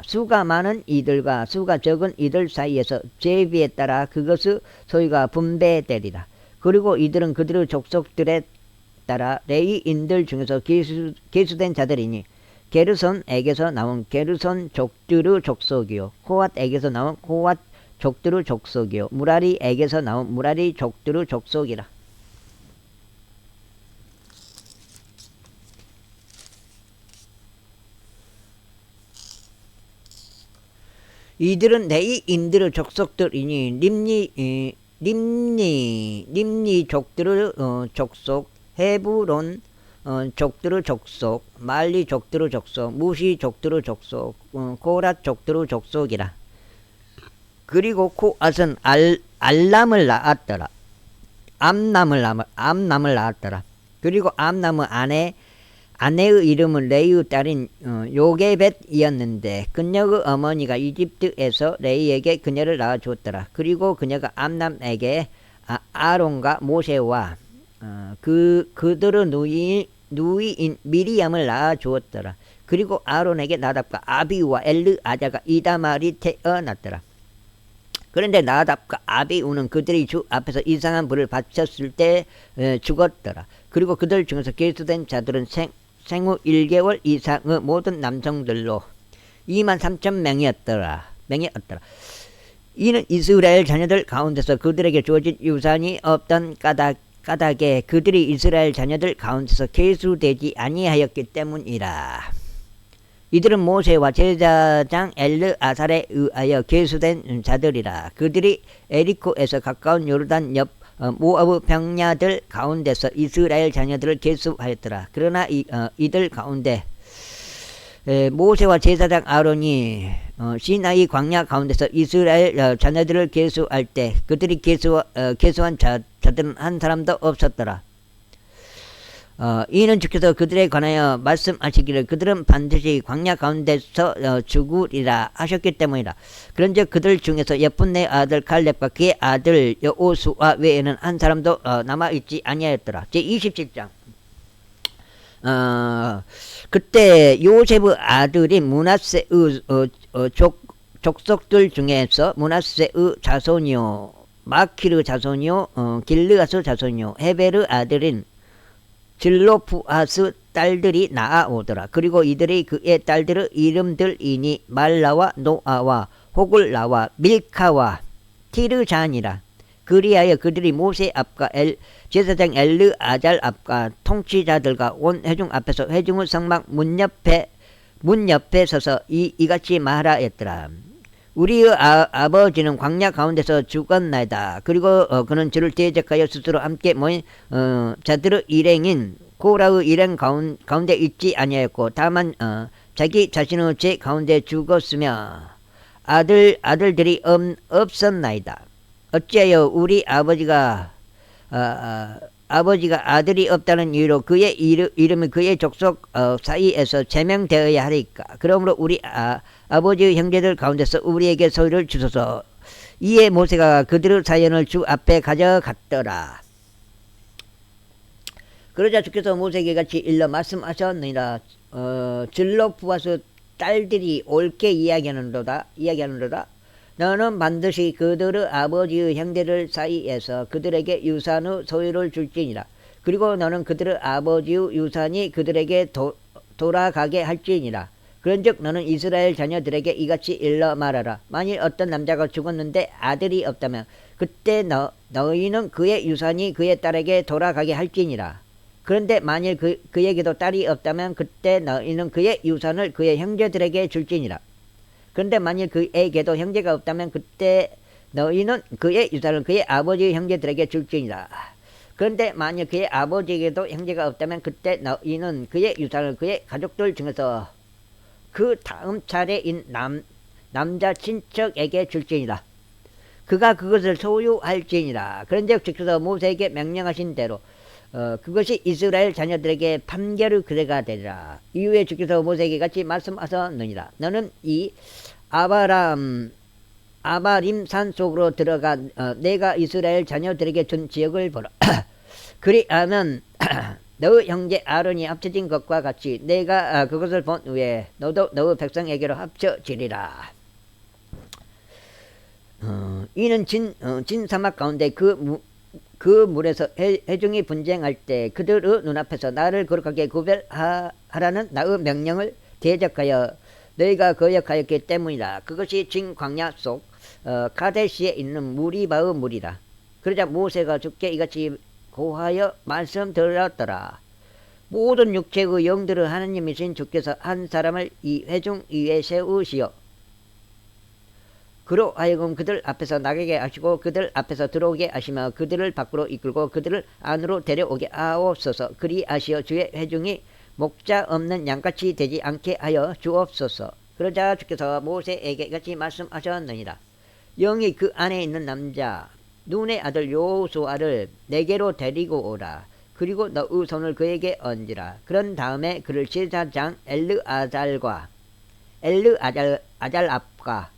수가 많은 이들과 수가 적은 이들 사이에서 제비에 따라 그것의 소유가 분배되리라. 그리고 이들은 그들의 족속들에 따라 레위인들 중에서 계수된 자들이니 게르손에게서 나온 게르손 족들의 족속이요 코앗에게서 나온 코앗 족들의 족속이요 무라리에게서 나온 무라리 족들의 족속이라. 이들은 레위인들의 족속들이니 림니 족들의 족속 헤브론 족들의 족속 말리 족들의 족속 무시 족들의 족속 고랏 족들의 족속이라. 그리고 코앗은 암남을 낳았더라. 그리고 암남의 아내의 이름은 레이의 딸인 요게벳이었는데 그녀의 어머니가 이집트에서 레이에게 그녀를 낳아주었더라. 그리고 그녀가 암남에게 아론과 모세와 그들의 누이인 미리암을 낳아주었더라. 그리고 아론에게 나답과 아비우와 엘르아자가 이다말이 태어났더라. 그런데 나답과 아비우는 그들이 주 앞에서 이상한 불을 바쳤을 때 죽었더라. 그리고 그들 중에서 계수된 자들은 생후 1개월 이상의 모든 남성들로 23,000명이었더라. 이는 이스라엘 자녀들 가운데서 그들에게 주어진 유산이 없던 까닭에 그들이 이스라엘 자녀들 가운데서 계수되지 아니하였기 때문이라. 이들은 모세와 제사장 엘르아살에 의하여 계수된 자들이라. 그들이 에리코에서 가까운 요르단 옆 모압의 병야들 가운데서 이스라엘 자녀들을 계수하였더라. 그러나 이들 가운데 모세와 제사장 아론이 시나이 광야 가운데서 이스라엘 자녀들을 계수할 때 그들이 계수한 자들은 한 사람도 없었더라. 이는 주께서 그들에 관하여 말씀하시기를 그들은 반드시 광야 가운데서 죽으리라 하셨기 때문이라. 그런즉 그들 중에서 예분네 아들 갈렙과 그의 아들 여호수아 외에는 한 사람도 남아있지 아니하였더라. 제27장. 그때 요셉의 아들인 므낫세의 족속들 중에서 므낫세의 자손이요 마키르 자손이요 길르아스 자손이요 헤베르 아들인 질로푸아스 딸들이 나아오더라. 그리고 이들이 그의 딸들의 이름들이니 말라와 노아와 호글라와 밀카와 티르잔이라. 그리하여 그들이 모세 앞과 제사장 엘르아잘 앞과 통치자들과 온 회중 앞에서 회중의 성막 문 옆에 서서 이같이 말하였더라. 우리의 아버지는 광야 가운데서 죽었나이다. 그리고 그는 주를 대적하여 스스로 함께 모인 자들의 일행인 고라의 일행 가운데 있지 아니하였고 다만 자기 자신의 죄 가운데 죽었으며 아들들이 없었나이다. 어찌하여 우리 아버지가 아들이 없다는 이유로 그의 이름이 그의 족속 사이에서 제명되어야 하리까. 그러므로 우리 아버지의 형제들 가운데서 우리에게 소유를 주소서. 이에 모세가 그들의 사연을 주 앞에 가져갔더라. 그러자 주께서 모세에게 같이 일러 말씀하셨느니라. 들로부아스 딸들이 옳게 이야기하는도다. 너는 반드시 그들의 아버지의 형제들 사이에서 그들에게 유산의 소유를 줄지니라. 그리고 너는 그들의 아버지의 유산이 그들에게 돌아가게 할지니라. 그런즉 너는 이스라엘 자녀들에게 이같이 일러 말하라. 만일 어떤 남자가 죽었는데 아들이 없다면 그때 너희는 그의 유산이 그의 딸에게 돌아가게 할지니라. 그런데 만일 그에게도 딸이 없다면 그때 너희는 그의 유산을 그의 형제들에게 줄지니라. 그런데 만일 그에게도 형제가 없다면 그때 너희는 그의 유산을 그의 아버지의 형제들에게 줄지니라. 그런데 만일 그의 아버지에게도 형제가 없다면 그때 너희는 그의 유산을 그의 가족들 중에서 그 다음 차례인 남자 친척에게 줄지니라. 그가 그것을 소유할지니라. 그런즉 주께서 모세에게 명령하신 대로 그것이 이스라엘 자녀들에게 판결의 그대가 되리라. 이후에 주께서 모세에게 같이 말씀하셨느니라. 너는 이 아바림 산 속으로 들어가 내가 이스라엘 자녀들에게 준 지역을 보라. 그리하면 너의 형제 아론이 합쳐진 것과 같이 내가 그것을 본 후에 너도 너의 백성에게로 합쳐지리라. 이는 진 사막 가운데 그 물에서 회중이 분쟁할 때 그들의 눈앞에서 나를 거룩하게 구별하라는 나의 명령을 대적하여 너희가 거역하였기 때문이라. 그것이 진 광야 속 카데시에 있는 무리바의 물이라. 그러자 모세가 주께 이같이 고하여 말씀드렸더라. 모든 육체의 영들을 하나님이신 주께서 한 사람을 이 회중 위에 세우시어 그로 하여금 그들 앞에서 나가게 하시고 그들 앞에서 들어오게 하시며 그들을 밖으로 이끌고 그들을 안으로 데려오게 하옵소서. 그리하시어 주의 회중이 목자 없는 양같이 되지 않게 하여 주옵소서. 그러자 주께서 모세에게 같이 말씀하셨느니라. 영이 그 안에 있는 남자 눈의 아들 여호수아를 내게로 데리고 오라. 그리고 너의 손을 그에게 얹으라. 그런 다음에 그를 제사장 엘르아잘 앞과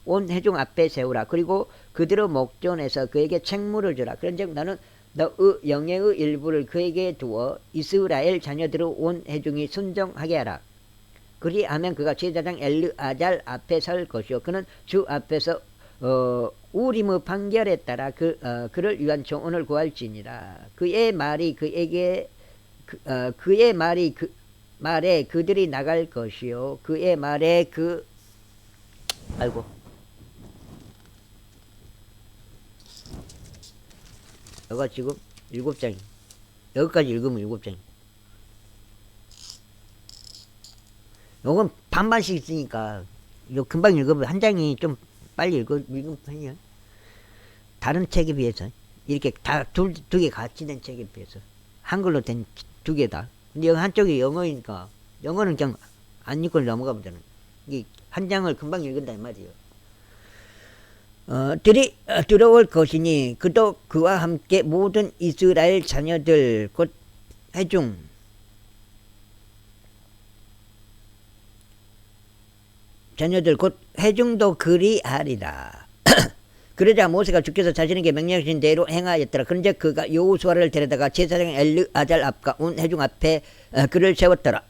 온 회중 앞에 세우라. 그리고 그들의 목전에서 그에게 책무를 주라. 그런즉 너는 너의 영예의 일부를 그에게 두어 이스라엘 자녀들의 온 회중이 순종하게 하라. 그리하면 그가 제사장 엘르아잘 앞에 설 것이요 그는 주 앞에서 우림의 판결에 따라 그를 위한 조언을 구할지니라. 그의 말에 그들이 나갈 것이요 그의 말에 여기가 지금 7장. 여기까지 읽으면 7장. 요건 반반씩 있으니까 이거 금방 읽으면 한 장이 좀 빨리 읽으면 편이야. 다른 책에 비해서 이렇게 다 두 개 같이 된 책에 비해서 한글로 된 2개다. 근데 여기 한쪽이 영어니까 영어는 그냥 안 읽고 넘어가면 되는. 이게 한 장을 금방 읽는다 이 말이에요. 들어올 것이니 그도 그와 함께 모든 이스라엘 자녀들 곧 회중 곧 회중도 그리하리라. 그러자 모세가 주께서 자신에게 명령하신 대로 행하였더라. 그런즉 그가 여호수아를 데려다가 제사장 엘르아잘 앞과 온 회중 앞에 그를 세웠더라.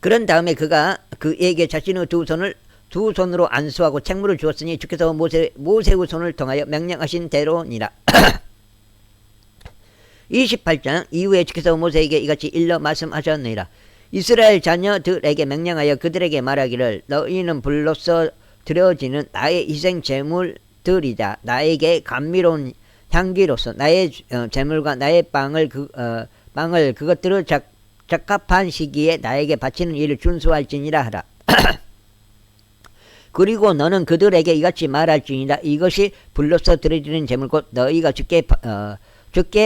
그런 다음에 그가 그에게 자신의 두 손으로 안수하고 책무를 주었으니 주께서 모세의 손을 통하여 명령하신 대로니라. 28장 이후에 주께서 모세에게 이같이 일러 말씀하셨느니라. 이스라엘 자녀들에게 명령하여 그들에게 말하기를 너희는 불로써 드려지는 나의 희생 제물 것들이자 나에게 감미로운 향기로서 나의 재물과 나의 빵을 그것들을 적합한 시기에 나에게 바치는 일을 준수할지니라 하라. 그리고 너는 그들에게 이같이 말할지니라. 이것이 불로서 드려지는 재물 곧 너희가 주께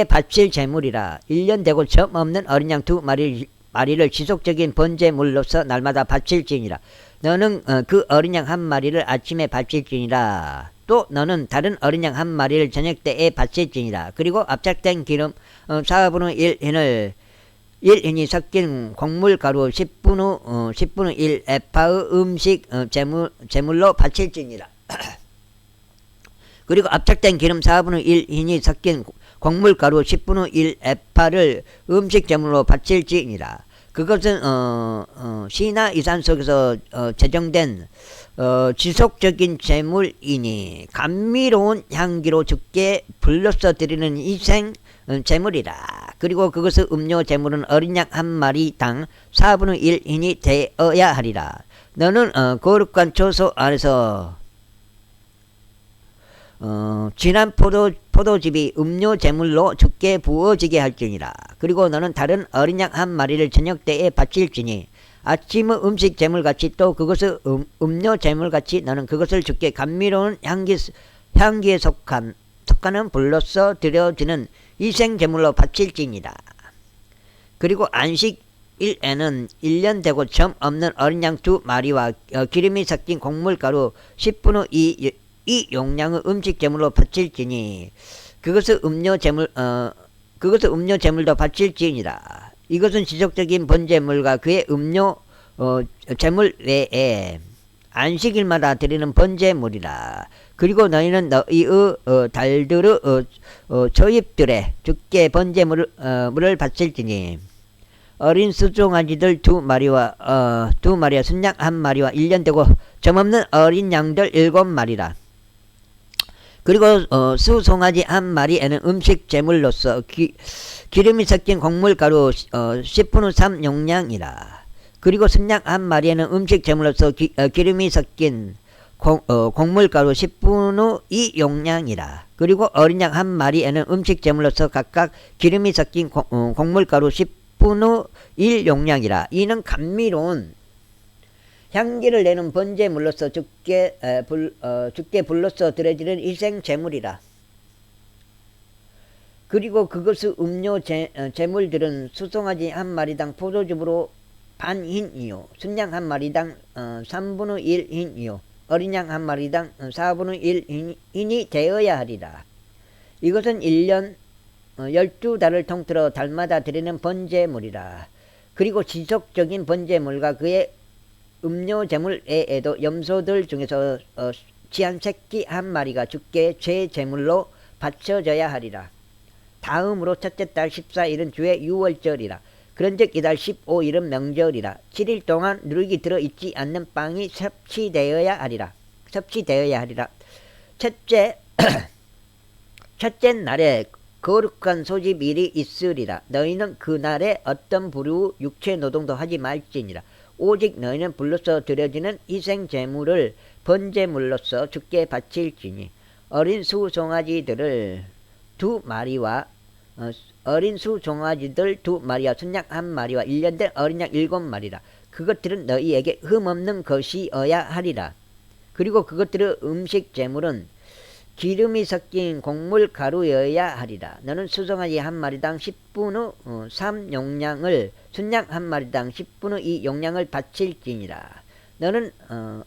바칠 재물이라. 1년 되고 점 없는 어린 양 2마리를 지속적인 번제물로서 날마다 바칠지니라. 너는 그 어린 양 1마리를 아침에 바칠지니라. 또 너는 다른 어린 양 1마리를 저녁 때에 바칠지니라. 그리고 압착된 기름 4분의 1흰이 섞인 곡물가루 10분의 1 에파의 음식 제물로 바칠지니라. 그리고 압착된 기름 4분의 1흰이 섞인 곡물가루 10분의 1 에파를 음식 제물로 바칠지니라. 그것은 시나 이산 속에서 제정된 지속적인 제물이니 감미로운 향기로 주께 불로서 드리는 희생 제물이라. 그리고 그것의 음료 제물은 어린 양 1마리당 4분의 1흰이 되어야 하리라. 너는 거룩한 초소 안에서 진한 포도즙이 음료 제물로 주께 부어지게 할지니라. 그리고 너는 다른 어린 양 1마리를 저녁 때에 바칠지니 아침의 음식 제물같이 또 그것의 음료 제물같이 너는 그것을 주께 감미로운 향기에 속하는 불로서 드려지는 희생 제물로 바칠지니라. 그리고 안식일에는 1년 되고 점 없는 어린 양 2마리와 기름이 섞인 곡물가루 10분의 2 용량의 음식 제물로 바칠지니 그것의 음료 제물도 바칠지니라. 이것은 지속적인 번제물과 그의 음료 제물 외에 안식일마다 드리는 번제물이라. 그리고 너희는 너희의 달들의 저입들에 주께 번제물을 바칠지니 어린 수송아지들 2마리와 순양 1마리와 1년 되고 점없는 어린 양들 7마리라. 그리고 수송아지 1마리에는 음식 제물로서 기름이 섞인 곡물가루 10분의 3 용량이라. 그리고 순양 1마리에는 음식 제물로서 기름이 섞인 곡물가루 10분의 2 용량이라. 그리고 어린 양 1마리에는 음식 제물로서 각각 기름이 섞인 곡물가루 10분의 1 용량이라. 이는 감미로운 향기를 내는 번제물로서 주께 불로서 드려지는 희생 제물이라. 그리고 그것의 음료 제물들은 수송아지 1마리당 포도즙으로 반흰이요 순양 1마리당 3분의 1 흰이요 어린 양 1마리당 4분의 1 흰이 되어야 하리라. 이것은 1년 12달을 통틀어 달마다 드리는 번제물이라. 그리고 지속적인 번제물과 그의 음료 제물 외에도 염소들 중에서 지한 새끼 1마리가 주께 죄 제물로 바쳐져야 하리라. 다음으로 첫째 달 14일은 주의 유월절이라. 그런즉 이달 15일은 명절이라. 7일 동안 누룩이 들어있지 않는 빵이 섭취되어야 하리라. 첫째 날에 거룩한 소집일이 있으리라. 너희는 그 날에 어떤 부류 육체 노동도 하지 말지니라. 오직 너희는 불로서 드려지는 희생 제물을 번제물로서 주께 바칠지니 어린 수송아지들 2마리와 순양 1마리와 1년 된 어린 양 7마리라. 그것들은 너희에게 흠없는 것이어야 하리라. 그리고 그것들의 음식 제물은 기름이 섞인 곡물 가루여야 하리라. 너는 수송아지 1마리당 10분의 3 용량을 순양 1마리당 10분의 2 용량을 바칠지니라. 너는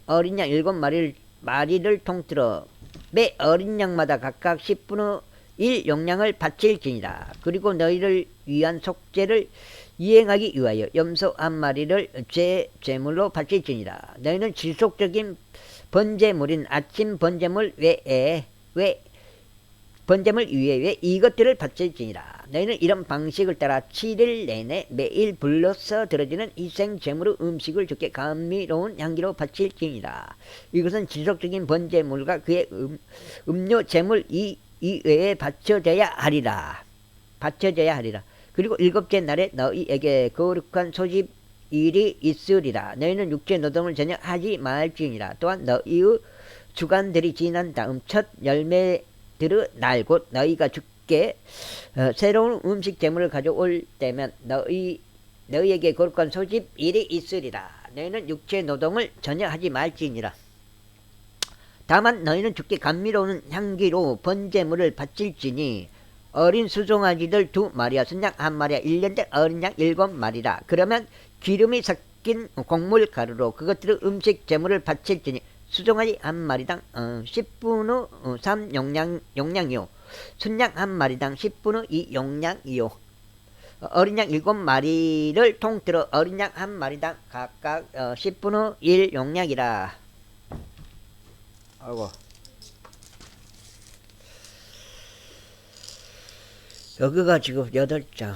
어린 양 7마리를 통틀어 매 어린 양마다 각각 10분의 1 용량을 바칠지니라. 그리고 너희를 위한 속죄를 이행하기 위하여 염소 1마리를 제물로 바칠지니라. 너희는 지속적인 번제물인 아침 번제물 외에 이것들을 바칠지니라. 너희는 이런 방식을 따라 7일 내내 매일 불로서 드려지는 희생 제물의 음식을 주께 감미로운 향기로 바칠지니라. 이것은 지속적인 번제물과 그의 음료 제물 이외에 바쳐져야 하리라. 그리고 7째 날에 너희에게 거룩한 소집일이 있으리라. 너희는 육체 노동을 전혀 하지 말지니라. 또한 너희의 주간들이 지난 다음 첫 열매들의 날 곧 너희가 주께 새로운 음식 재물을 가져올 때면 너희에게 거룩한 소집 일이 있으리라. 너희는 육체 노동을 전혀 하지 말지니라. 다만 너희는 주께 감미로운 향기로 번제물을 바칠지니 어린 수송아지들 2마리와 순양 1마리와 1년 된 어린 양 7마리라. 그러면 기름이 섞인 곡물 가루로 그것들의 음식 제물을 바칠지니 수송아지 1마리당 10분의 3 용량이요 순양 1마리당 10분의 2 용량이요 어린 양 7마리를 통틀어 어린 양 1마리당 각각 10분의 1 용량이라. 아이고. 여기가 지금 8장.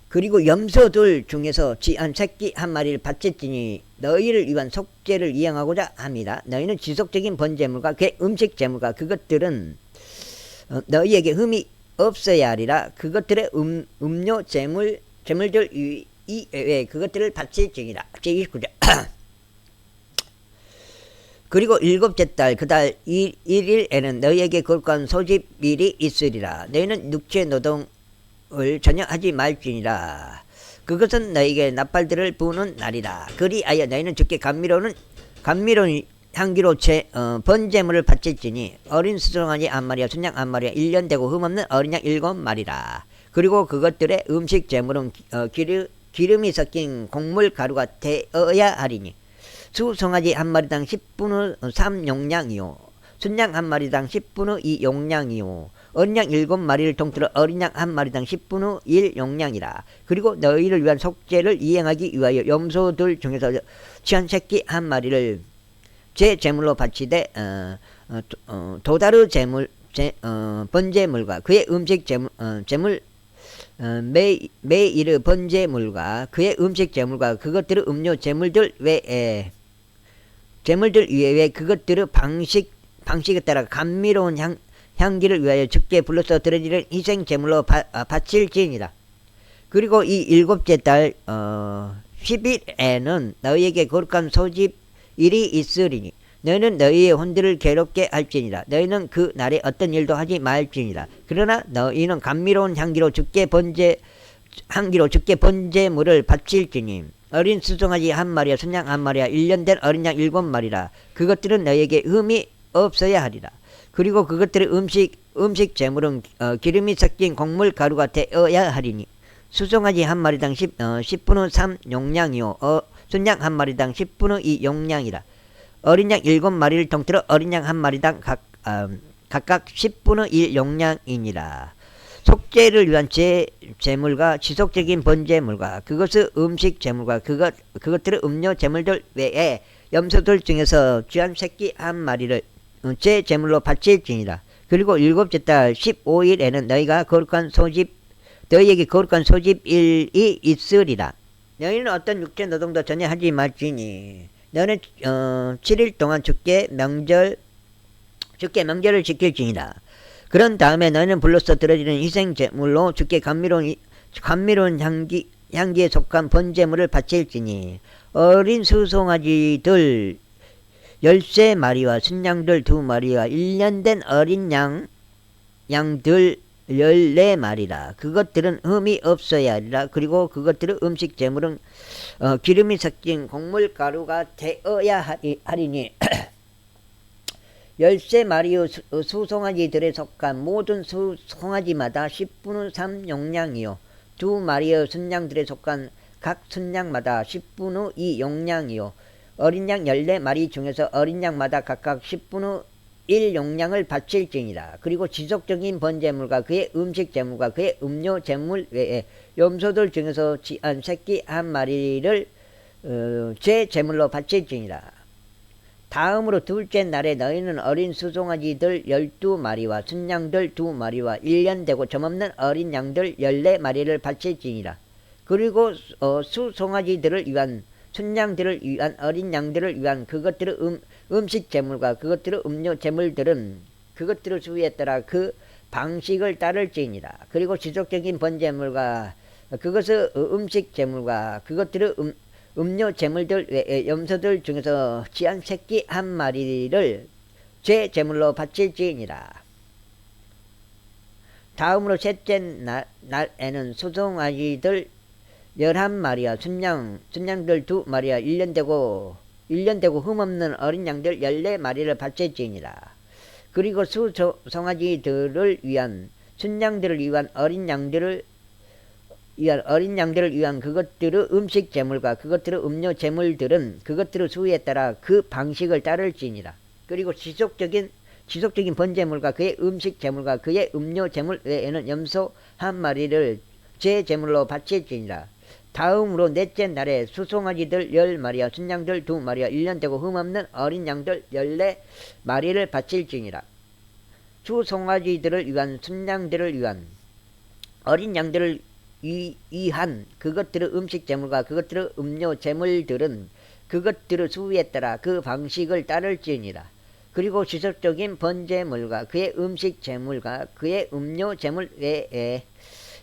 그리고 염소들 중에서 쥐한 새끼 1마리를 바쳤지니 너희를 위한 속죄를 이행하고자 합니다. 너희는 지속적인 번제물과 그의 음식 제물과 그것들은 너희에게 흠이 없어야 하리라. 그것들의 음료 제물들 이외에 그것들을 바칠지니라. 제29절. 그리고 7째 달 그 달 1일에는 너희에게 거룩한 소집일이 있으리라. 너희는 육체 노동을 전혀 하지 말지니라. 그것은 너희에게 나팔들을 부는 날이라. 그리하여 너희는 주께 감미로운 향기로 번제물을 바칠지니 어린 수송아지 1마리와 순양 1마리와 1년 되고 흠없는 어린 양 7마리라. 그리고 그것들의 음식 제물은 기름이 섞인 곡물 가루가 되어야 하리니 수송아지 1마리당 10분의 3 용량이요 순양 1마리당 10분의 2 용량이요 어린 양 7마리를 통틀어 어린 양 1마리당 10분의 1 용량이라. 그리고 너희를 위한 속죄를 이행하기 위하여 염소들 중에서 취한 새끼 1마리를 제 제물로 바치되 도다르 번제물과 그의 음식 제물 매일의 번제물과 그의 음식 제물과 그것들의 음료 제물들 이외에 그것들의 방식에 따라 감미로운 향기를 위하여 주께 불러서 드려지는 희생 제물로 바칠지니라. 그리고 이 7째 달 10일에는 너희에게 거룩한 소집일이 있으리니 너희는 너희의 혼들을 괴롭게 할지니라. 너희는 그 날에 어떤 일도 하지 말지니라. 그러나 너희는 감미로운 향기로 주께 번제물을 바칠지니 어린 수송아지 1마리와 순양 1마리와 1년 된 어린 양 7마리라. 그것들은 너희에게 흠이 없어야 하리라. 그리고 그것들의 음식 제물은 기름이 섞인 곡물 가루가 되어야 하리니 수송아지 1마리당 10분의 3 용량이요 순양 1마리당 10분의 2 용량이라. 어린 양 7마리를 통틀어 어린 양 1마리당 각각 10분의 1 용량이니라. 속죄를 위한 제물과 지속적인 번제물과 그것의 음식 제물과 그것들의 음료 제물들 외에 염소들 중에서 귀한 새끼 1마리를 제 제물로 바칠지니라. 그리고 7째 달 15일에는 너희에게 거룩한 소집일이 있으리라. 너희는 어떤 육체 노동도 전혀 하지 말지니 너는 7일 동안 주께 명절을 지킬지니라. 그런 다음에 너희는 불로써 드려지는 희생 제물로 주께 감미로운 향기에 속한 번제물을 바칠지니 어린 수송아지들 13마리와 순양들 2마리와 1년 된 어린 양들 14마리라. 그것들은 흠이 없어야 하리라. 그리고 그것들의 음식 제물은 기름이 섞인 곡물 가루가 되어야 하리니 13마리의 수송아지들에 속한 모든 수송아지마다 10분의 3 용량이요 2마리의 순양들에 속한 각 순양마다 10분의 2 용량이요 어린 양 14마리 중에서 어린 양마다 각각 10분의 1 용량을 바칠지니라. 그리고 지속적인 번제물과 그의 음식 제물과 그의 음료 제물 외에 염소들 중에서 쥐한 새끼 1마리를 제 제물로 바칠지니라. 다음으로 2째 날에 너희는 어린 수송아지들 12마리와 순양들 2마리와 1년 되고 점없는 어린 양들 14마리를 바칠지니라. 그리고 수송아지들을 위한 순양들을 위한 어린 양들을 위한 그것들의 음식 제물과 그것들의 음료 제물들은 그것들의 수에 따라 그 방식을 따를지니라. 그리고 지속적인 번제물과 그것의 음식 제물과 그것들의 음료 제물들 외에 염소들 중에서 지한 새끼 한 마리를 제 제물로 바칠지니라. 다음으로 셋째 날에는 소송아지들 11마리와 순양들 2마리와 1년 되고 흠없는 어린 양들 14마리를 바칠지니라. 그리고 수송아지들을 위한 순양들을 위한 어린 양들을 위한 그것들의 음식 제물과 그것들의 음료 제물들은 그것들의 수에 따라 그 방식을 따를지니라. 그리고 지속적인 번제물과 그의 음식 제물과 그의 음료 제물 외에는 염소 한 마리를 제 제물로 바칠지니라. 다음으로 넷째 날에 수송아지들 10마리와 순양들 2마리와 1년 되고 흠없는 어린 양들 14마리를 바칠지니라. 수송아지들을 위한 순양들을 위한 어린 양들을 위한 그것들의 음식 제물과 그것들의 음료 제물들은 그것들의 수에 따라 그 방식을 따를지니라. 그리고 지속적인 번제물과 그의 음식 제물과 그의 음료 제물 외에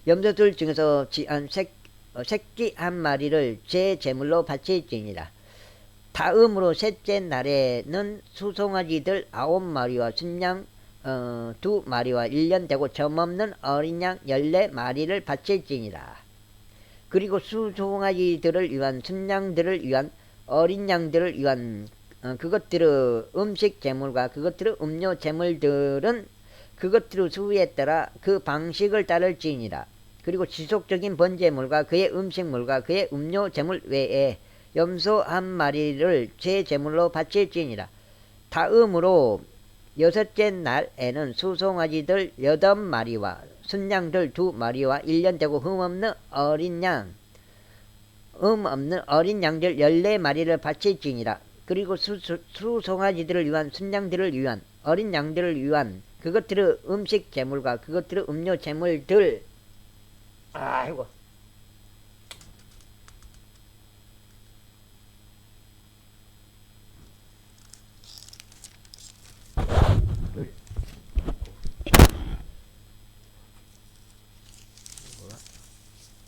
염소들 중에서 지한 새끼 한 마리를 제 제물로 바칠지니라. 다음으로 셋째 날에는 수송아지들 9마리와 순양 2마리와 1년 되고 점없는 어린 양 14마리를 바칠지니라. 그리고 수송아지들을 위한 순양들을 위한 어린 양들을 위한 그것들의 음식 제물과 그것들의 음료 제물들은 그것들의 수에 따라 그 방식을 따를지니라. 그리고 지속적인 번제물과 그의 음식물과 그의 음료 제물 외에 염소 한 마리를 제 제물로 바칠지니라. 다음으로 여섯째 날에는 수송아지들 8마리와 순양들 2마리와 1년 되고 흠없는 어린 양들 14마리를 바칠지니라. 그리고 수송아지들을 위한 순양들을 위한 어린 양들을 위한 그것들의 음식 제물과 그것들의 음료 제물들 아이고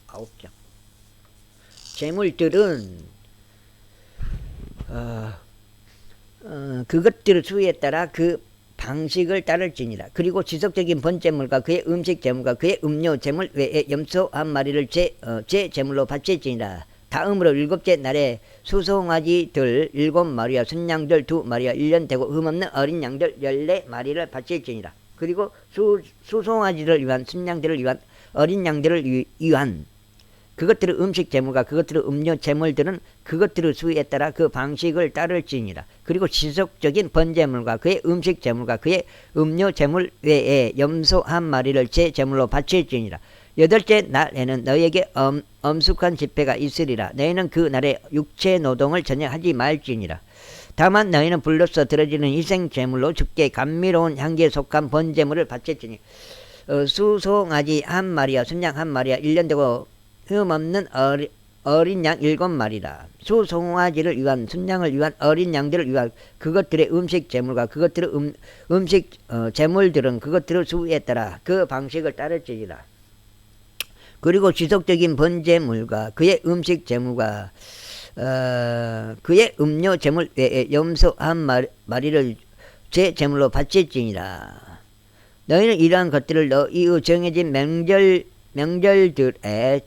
아홉 장 제물들은 그것들의 수에 따라 그 방식을 따를지니라. 그리고 지속적인 번제물과 그의 음식 제물과 그의 음료 제물 외에 염소 한 마리를 제 제물로 바칠지니라. 다음으로 일곱째 날에 수송아지들 7마리와 순양들 2마리와 1년 되고 흠없는 어린 양들 14마리를 바칠지니라. 그리고 수송아지를 위한 순양들을 위한 어린 양들을 위한 그것들의 음식 제물과 그것들의 음료 제물들은 그것들의 수에 따라 그 방식을 따를지니라. 그리고 지속적인 번제물과 그의 음식 제물과 그의 음료 제물 외에 염소 한 마리를 제 제물로 바칠지니라. 여덟째 날에는 너희에게 엄숙한 집회가 있으리라. 너희는 그 날에 육체 노동을 전혀 하지 말지니라. 다만 너희는 불로써 들어지는 희생 제물로 주께 감미로운 향기에 속한 번제물을 바칠지니 수송아지 한 마리와 순양 한 마리와 1년 되고 흠없는 어린 양 7마리라. 수송아지를 위한 순양을 위한 어린 양들을 위한 그것들의 음식 제물과 그것들의 음식 제물들은 그것들의 수에 따라 그 방식을 따를지니라. 그리고 지속적인 번제물과 그의 음식 제물과 그의 음료 제물 외에 염소 한 마리를 제 제물로 바칠지니라. 너희는 이러한 것들을 너희의 정해진 명절들에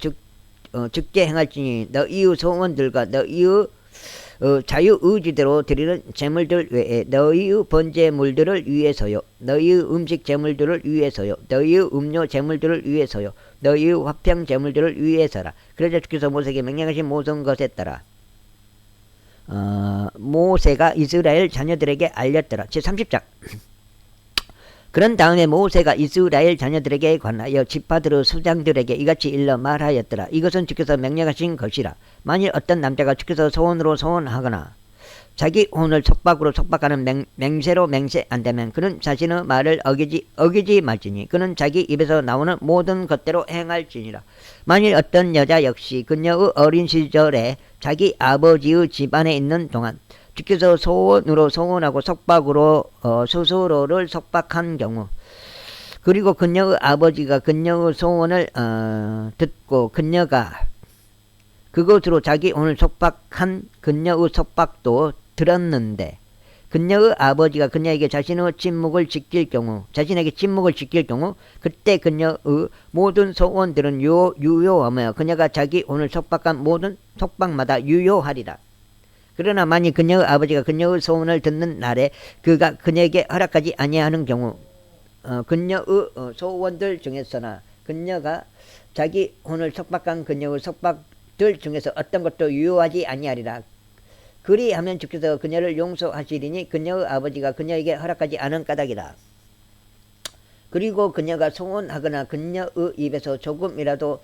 죽게 행할지니 너희의 소원들과 너희의 자유의지대로 드리는 제물들 외에 너희의 번제물들을 위해서요, 너희의 음식 제물들을 위해서요, 너희의 음료 제물들을 위해서요, 너희의 화평 제물들을 위해서라. 그러자 주께서 모세에게 명령하신 모든 것에 따라 모세가 이스라엘 자녀들에게 알렸더라. 제30장. 그런 다음에 모세가 이스라엘 자녀들에게 관하여 지파들의 수장들에게 이같이 일러 말하였더라. 이것은 주께서 명령하신 것이라. 만일 어떤 남자가 주께서 소원으로 소원하거나 자기 혼을 속박으로 속박하는 맹세로 맹세한다면 그는 자신의 말을 어기지 말지니 그는 자기 입에서 나오는 모든 것대로 행할지니라. 만일 어떤 여자 역시 그녀의 어린 시절에 자기 아버지의 집안에 있는 동안 주께서 소원으로 소원하고 속박으로 스스로를 속박한 경우, 그리고 그녀의 아버지가 그녀의 소원을 듣고 그녀가 그것으로 자기 오늘 속박한 그녀의 속박도 들었는데 그녀의 아버지가 그녀에게 자신의 침묵을 지킬 경우 그때 그녀의 모든 소원들은 유효하며 그녀가 자기 오늘 속박한 모든 속박마다 유효하리라. 그러나 만일 그녀의 아버지가 그녀의 소원을 듣는 날에 그가 그녀에게 허락하지 아니하는 경우 그녀의 소원들 중에서나 그녀가 자기 오늘 속박한 그녀의 속박들 중에서 어떤 것도 유효하지 아니하리라. 그리하면 주께서 그녀를 용서하시리니 그녀의 아버지가 그녀에게 허락하지 않은 까닭이라. 그리고 그녀가 소원하거나 그녀의 입에서 조금이라도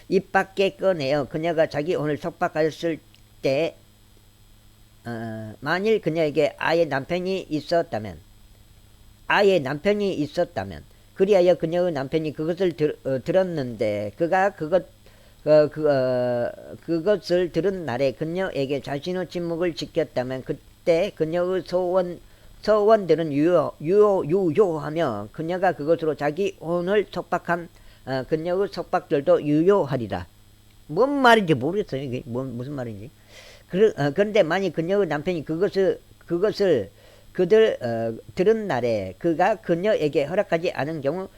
입 밖에 꺼내어 그녀가 자기 오늘 속박하였을 때 만일 그녀에게 아예 남편이 있었다면 그리하여 그녀의 남편이 그것을 들었는데 그가 그것을 들은 날에 그녀에게 자신의 침묵을 지켰다면 그때 그녀의 소원들은 유효하며 그녀가 그것으로 자기 오늘 속박한 그녀의 속박들도 유효하리라. 뭔 말인지 모르겠어요. 이게 무슨 말인지. 그런데 만약 그녀의 남편이 그것을 들은 날에 그가 그녀에게 허락하지 않은 경우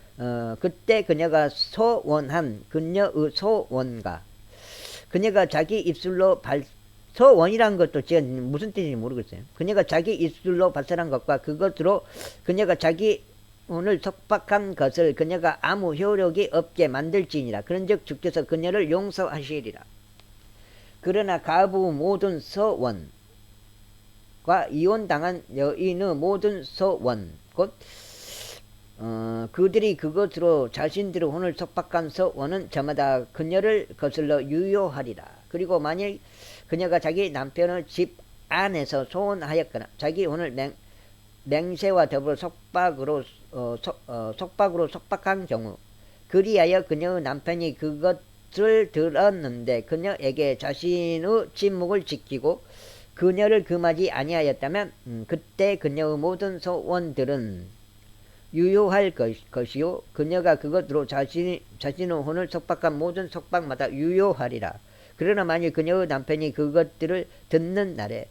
그때 그녀가 소원한 그녀의 소원과 그녀가 자기 입술로 소원이라는 것도 제가 무슨 뜻인지 모르겠어요. 그녀가 자기 입술로 발설한 것과 그것으로 그녀가 자기 오늘 속박한 것을 그녀가 아무 효력이 없게 만들지니라. 그런즉 주께서 그녀를 용서하시리라. 그러나 가부의 모든 소원과 이혼당한 여인의 모든 소원 곧 그들이 그것으로 자신들의 오늘 속박한 소원은 저마다 그녀를 거슬러 유효하리라. 그리고 만일 그녀가 자기 남편의 집 안에서 소원하였거나 자기 오늘 맹세와 더불어 속박으로 속박한 경우 그리하여 그녀의 남편이 그것을 들었는데 그녀에게 자신의 침묵을 지키고 그녀를 금하지 아니하였다면 그때 그녀의 모든 소원들은 유효할 것이요 그녀가 그것으로 자신의 혼을 속박한 모든 속박마다 유효하리라. 그러나 만일 그녀의 남편이 그것들을 듣는 날에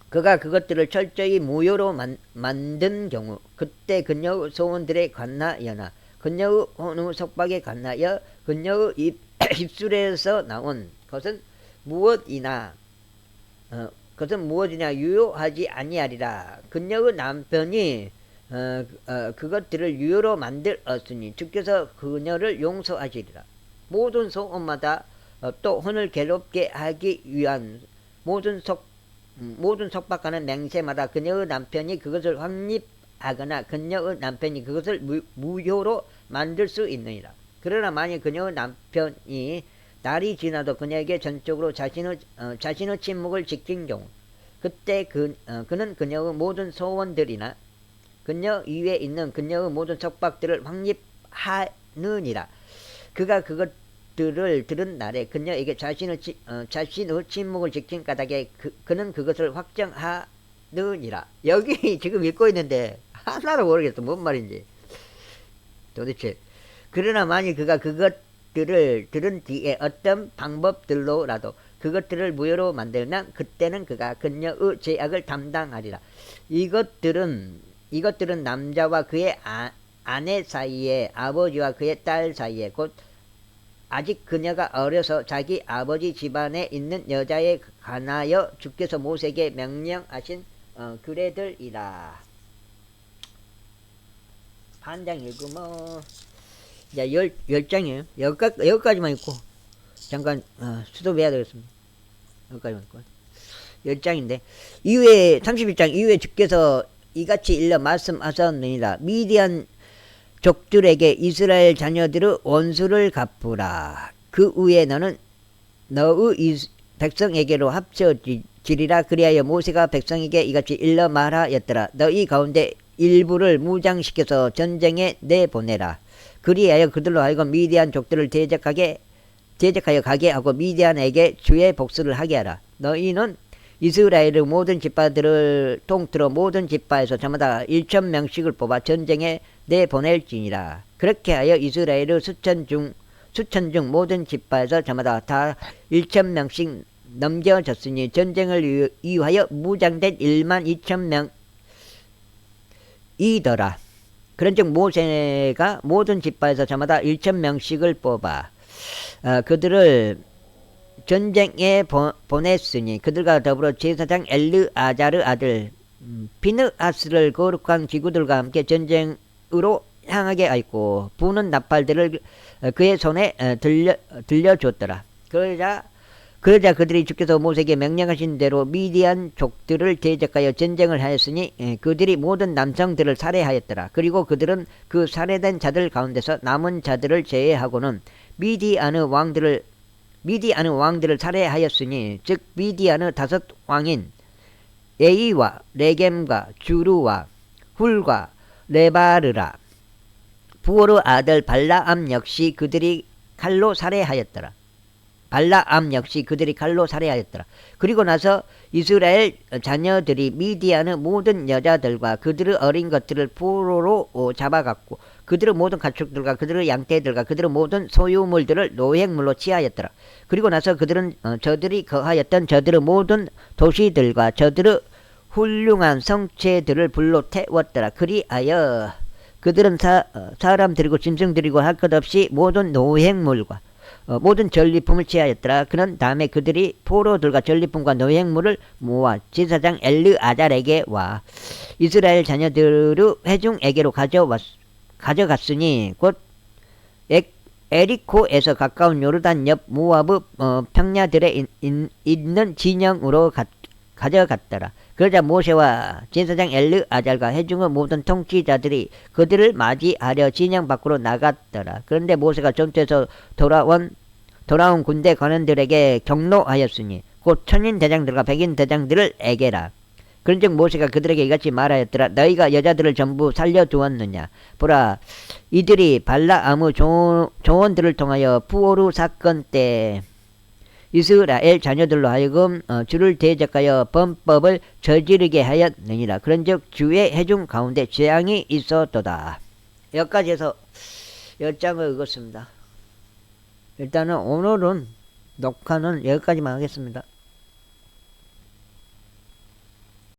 그가 그것들을 철저히 무효로 만든 경우 그때 그녀의 소원들에 관하여나 그녀의 혼의 속박에 관하여 그녀의 입술에서 나온 것은 무엇이나 유효하지 아니하리라. 그녀의 남편이 그것들을 유효로 만들었으니 주께서 그녀를 용서하시리라. 모든 소원마다 또 혼을 괴롭게 하기 위한 모든 속박하는 맹세마다 그녀의 남편이 그것을 확립하거나 그녀의 남편이 그것을 무효로 만들 수 있느니라. 그러나 만일 그녀의 남편이 날이 지나도 그녀에게 전적으로 자신의 침묵을 지킨 경우 그때 그는 그녀의 모든 소원들이나 그녀 이외에 있는 그녀의 모든 속박들을 확립하느니라. 그가 그것들을 들은 날에 그녀에게 자신의 침묵을 지킨 까닭에 그는 그것을 확정하느니라. 여기 지금 읽고 있는데 하나도 모르겠어. 뭔 말인지 도대체. 그러나 만일 그가 그것들을 들은 뒤에 어떤 방법들로라도 그것들을 무효로 만들면 그때는 그가 그녀의 죄악을 담당하리라. 이것들은 남자와 그의 아내 사이에 아버지와 그의 딸 사이에 곧 아직 그녀가 어려서 자기 아버지 집안에 있는 여자에 관하여 주께서 모세에게 명령하신 규례들이라. 한 장 읽으면 자, 10장이에요. 여기까지만 읽고 잠깐 스톱해야 되겠습니다. 여기까지만 읽고 10장인데 이후에 31장 이후에 주께서 이같이 일러 말씀하셨느니라. 미디안 족들에게 이스라엘 자녀들의 원수를 갚으라. 그 후에 너는 너의 백성에게로 합쳐지리라. 그리하여 모세가 백성에게 이같이 일러 말하였더라. 너희 가운데 일부를 무장시켜서 전쟁에 내보내라. 그리하여 그들로 하여금 미디안 족들을 대적하여 가게 하고 미디안에게 주의 복수를 하게 하라. 너희는 이스라엘의 모든 지파들을 통틀어 모든 지파에서 저마다 1000명씩을 뽑아 전쟁에 내보낼지니라. 그렇게 하여 이스라엘의 수천 중 수천 중 모든 지파에서 저마다 다 1,000명씩 넘겨졌으니 전쟁을 위하여 무장된 12,000명이더라. 그런즉 모세가 모든 지파에서 저마다 1,000명씩을 뽑아 그들을 전쟁에 보냈으니 그들과 더불어 제사장 엘르아자르 아들 비느하스를 거룩한 기구들과 함께 전쟁으로 향하게 하였고 부는 나팔들을 그의 손에 들려줬더라. 그러자 그들이 주께서 모세에게 명령하신 대로 미디안 족들을 대적하여 전쟁을 하였으니 그들이 모든 남성들을 살해하였더라. 그리고 그들은 그 살해된 자들 가운데서 남은 자들을 제외하고는 미디안의 왕들을 살해하였으니 즉 미디안의 5 왕인 에이와 레겜과 주루와 훌과 레바르라. 부오르 아들 발라암 역시 그들이 칼로 살해하였더라. 그리고 나서 이스라엘 자녀들이 미디안의 모든 여자들과 그들의 어린 것들을 포로로 잡아갔고 그들의 모든 가축들과 그들의 양떼들과 그들의 모든 소유물들을 노획물로 취하였더라. 그리고 나서 그들은 저들이 거하였던 저들의 모든 도시들과 저들의 훌륭한 성체들을 불로 태웠더라. 그리하여 그들은 사람들이고 짐승들이고 할 것 없이 모든 노획물과 모든 전리품을 취하였더라. 그는 다음에 그들이 포로들과 전리품과 노획물을 모아 제사장 엘르아잘에게 와 이스라엘 자녀들의 회중에게로 가져갔으니 곧 에리코에서 가까운 요르단 옆 모압의 평야들에 있는 진영으로 가져갔더라. 그러자 모세와 제사장 엘르아잘과 회중의 모든 통치자들이 그들을 맞이하려 진영 밖으로 나갔더라. 그런데 모세가 전투에서 돌아온 군대 관원들에게 경로하였으니 곧 천인 대장들과 백인 대장들을 에게라. 그런즉 모세가 그들에게 이같이 말하였더라. 너희가 여자들을 전부 살려두었느냐. 보라, 이들이 발라암의 조언들을 통하여 부오르 사건 때 이스라엘 자녀들로 하여금 주를 대적하여 범법을 저지르게 하였느니라. 그런즉 주의 회중 가운데 재앙이 있었도다. 여기까지 해서 10장을 읽었습니다. 일단은 오늘은 녹화는 여기까지만 하겠습니다.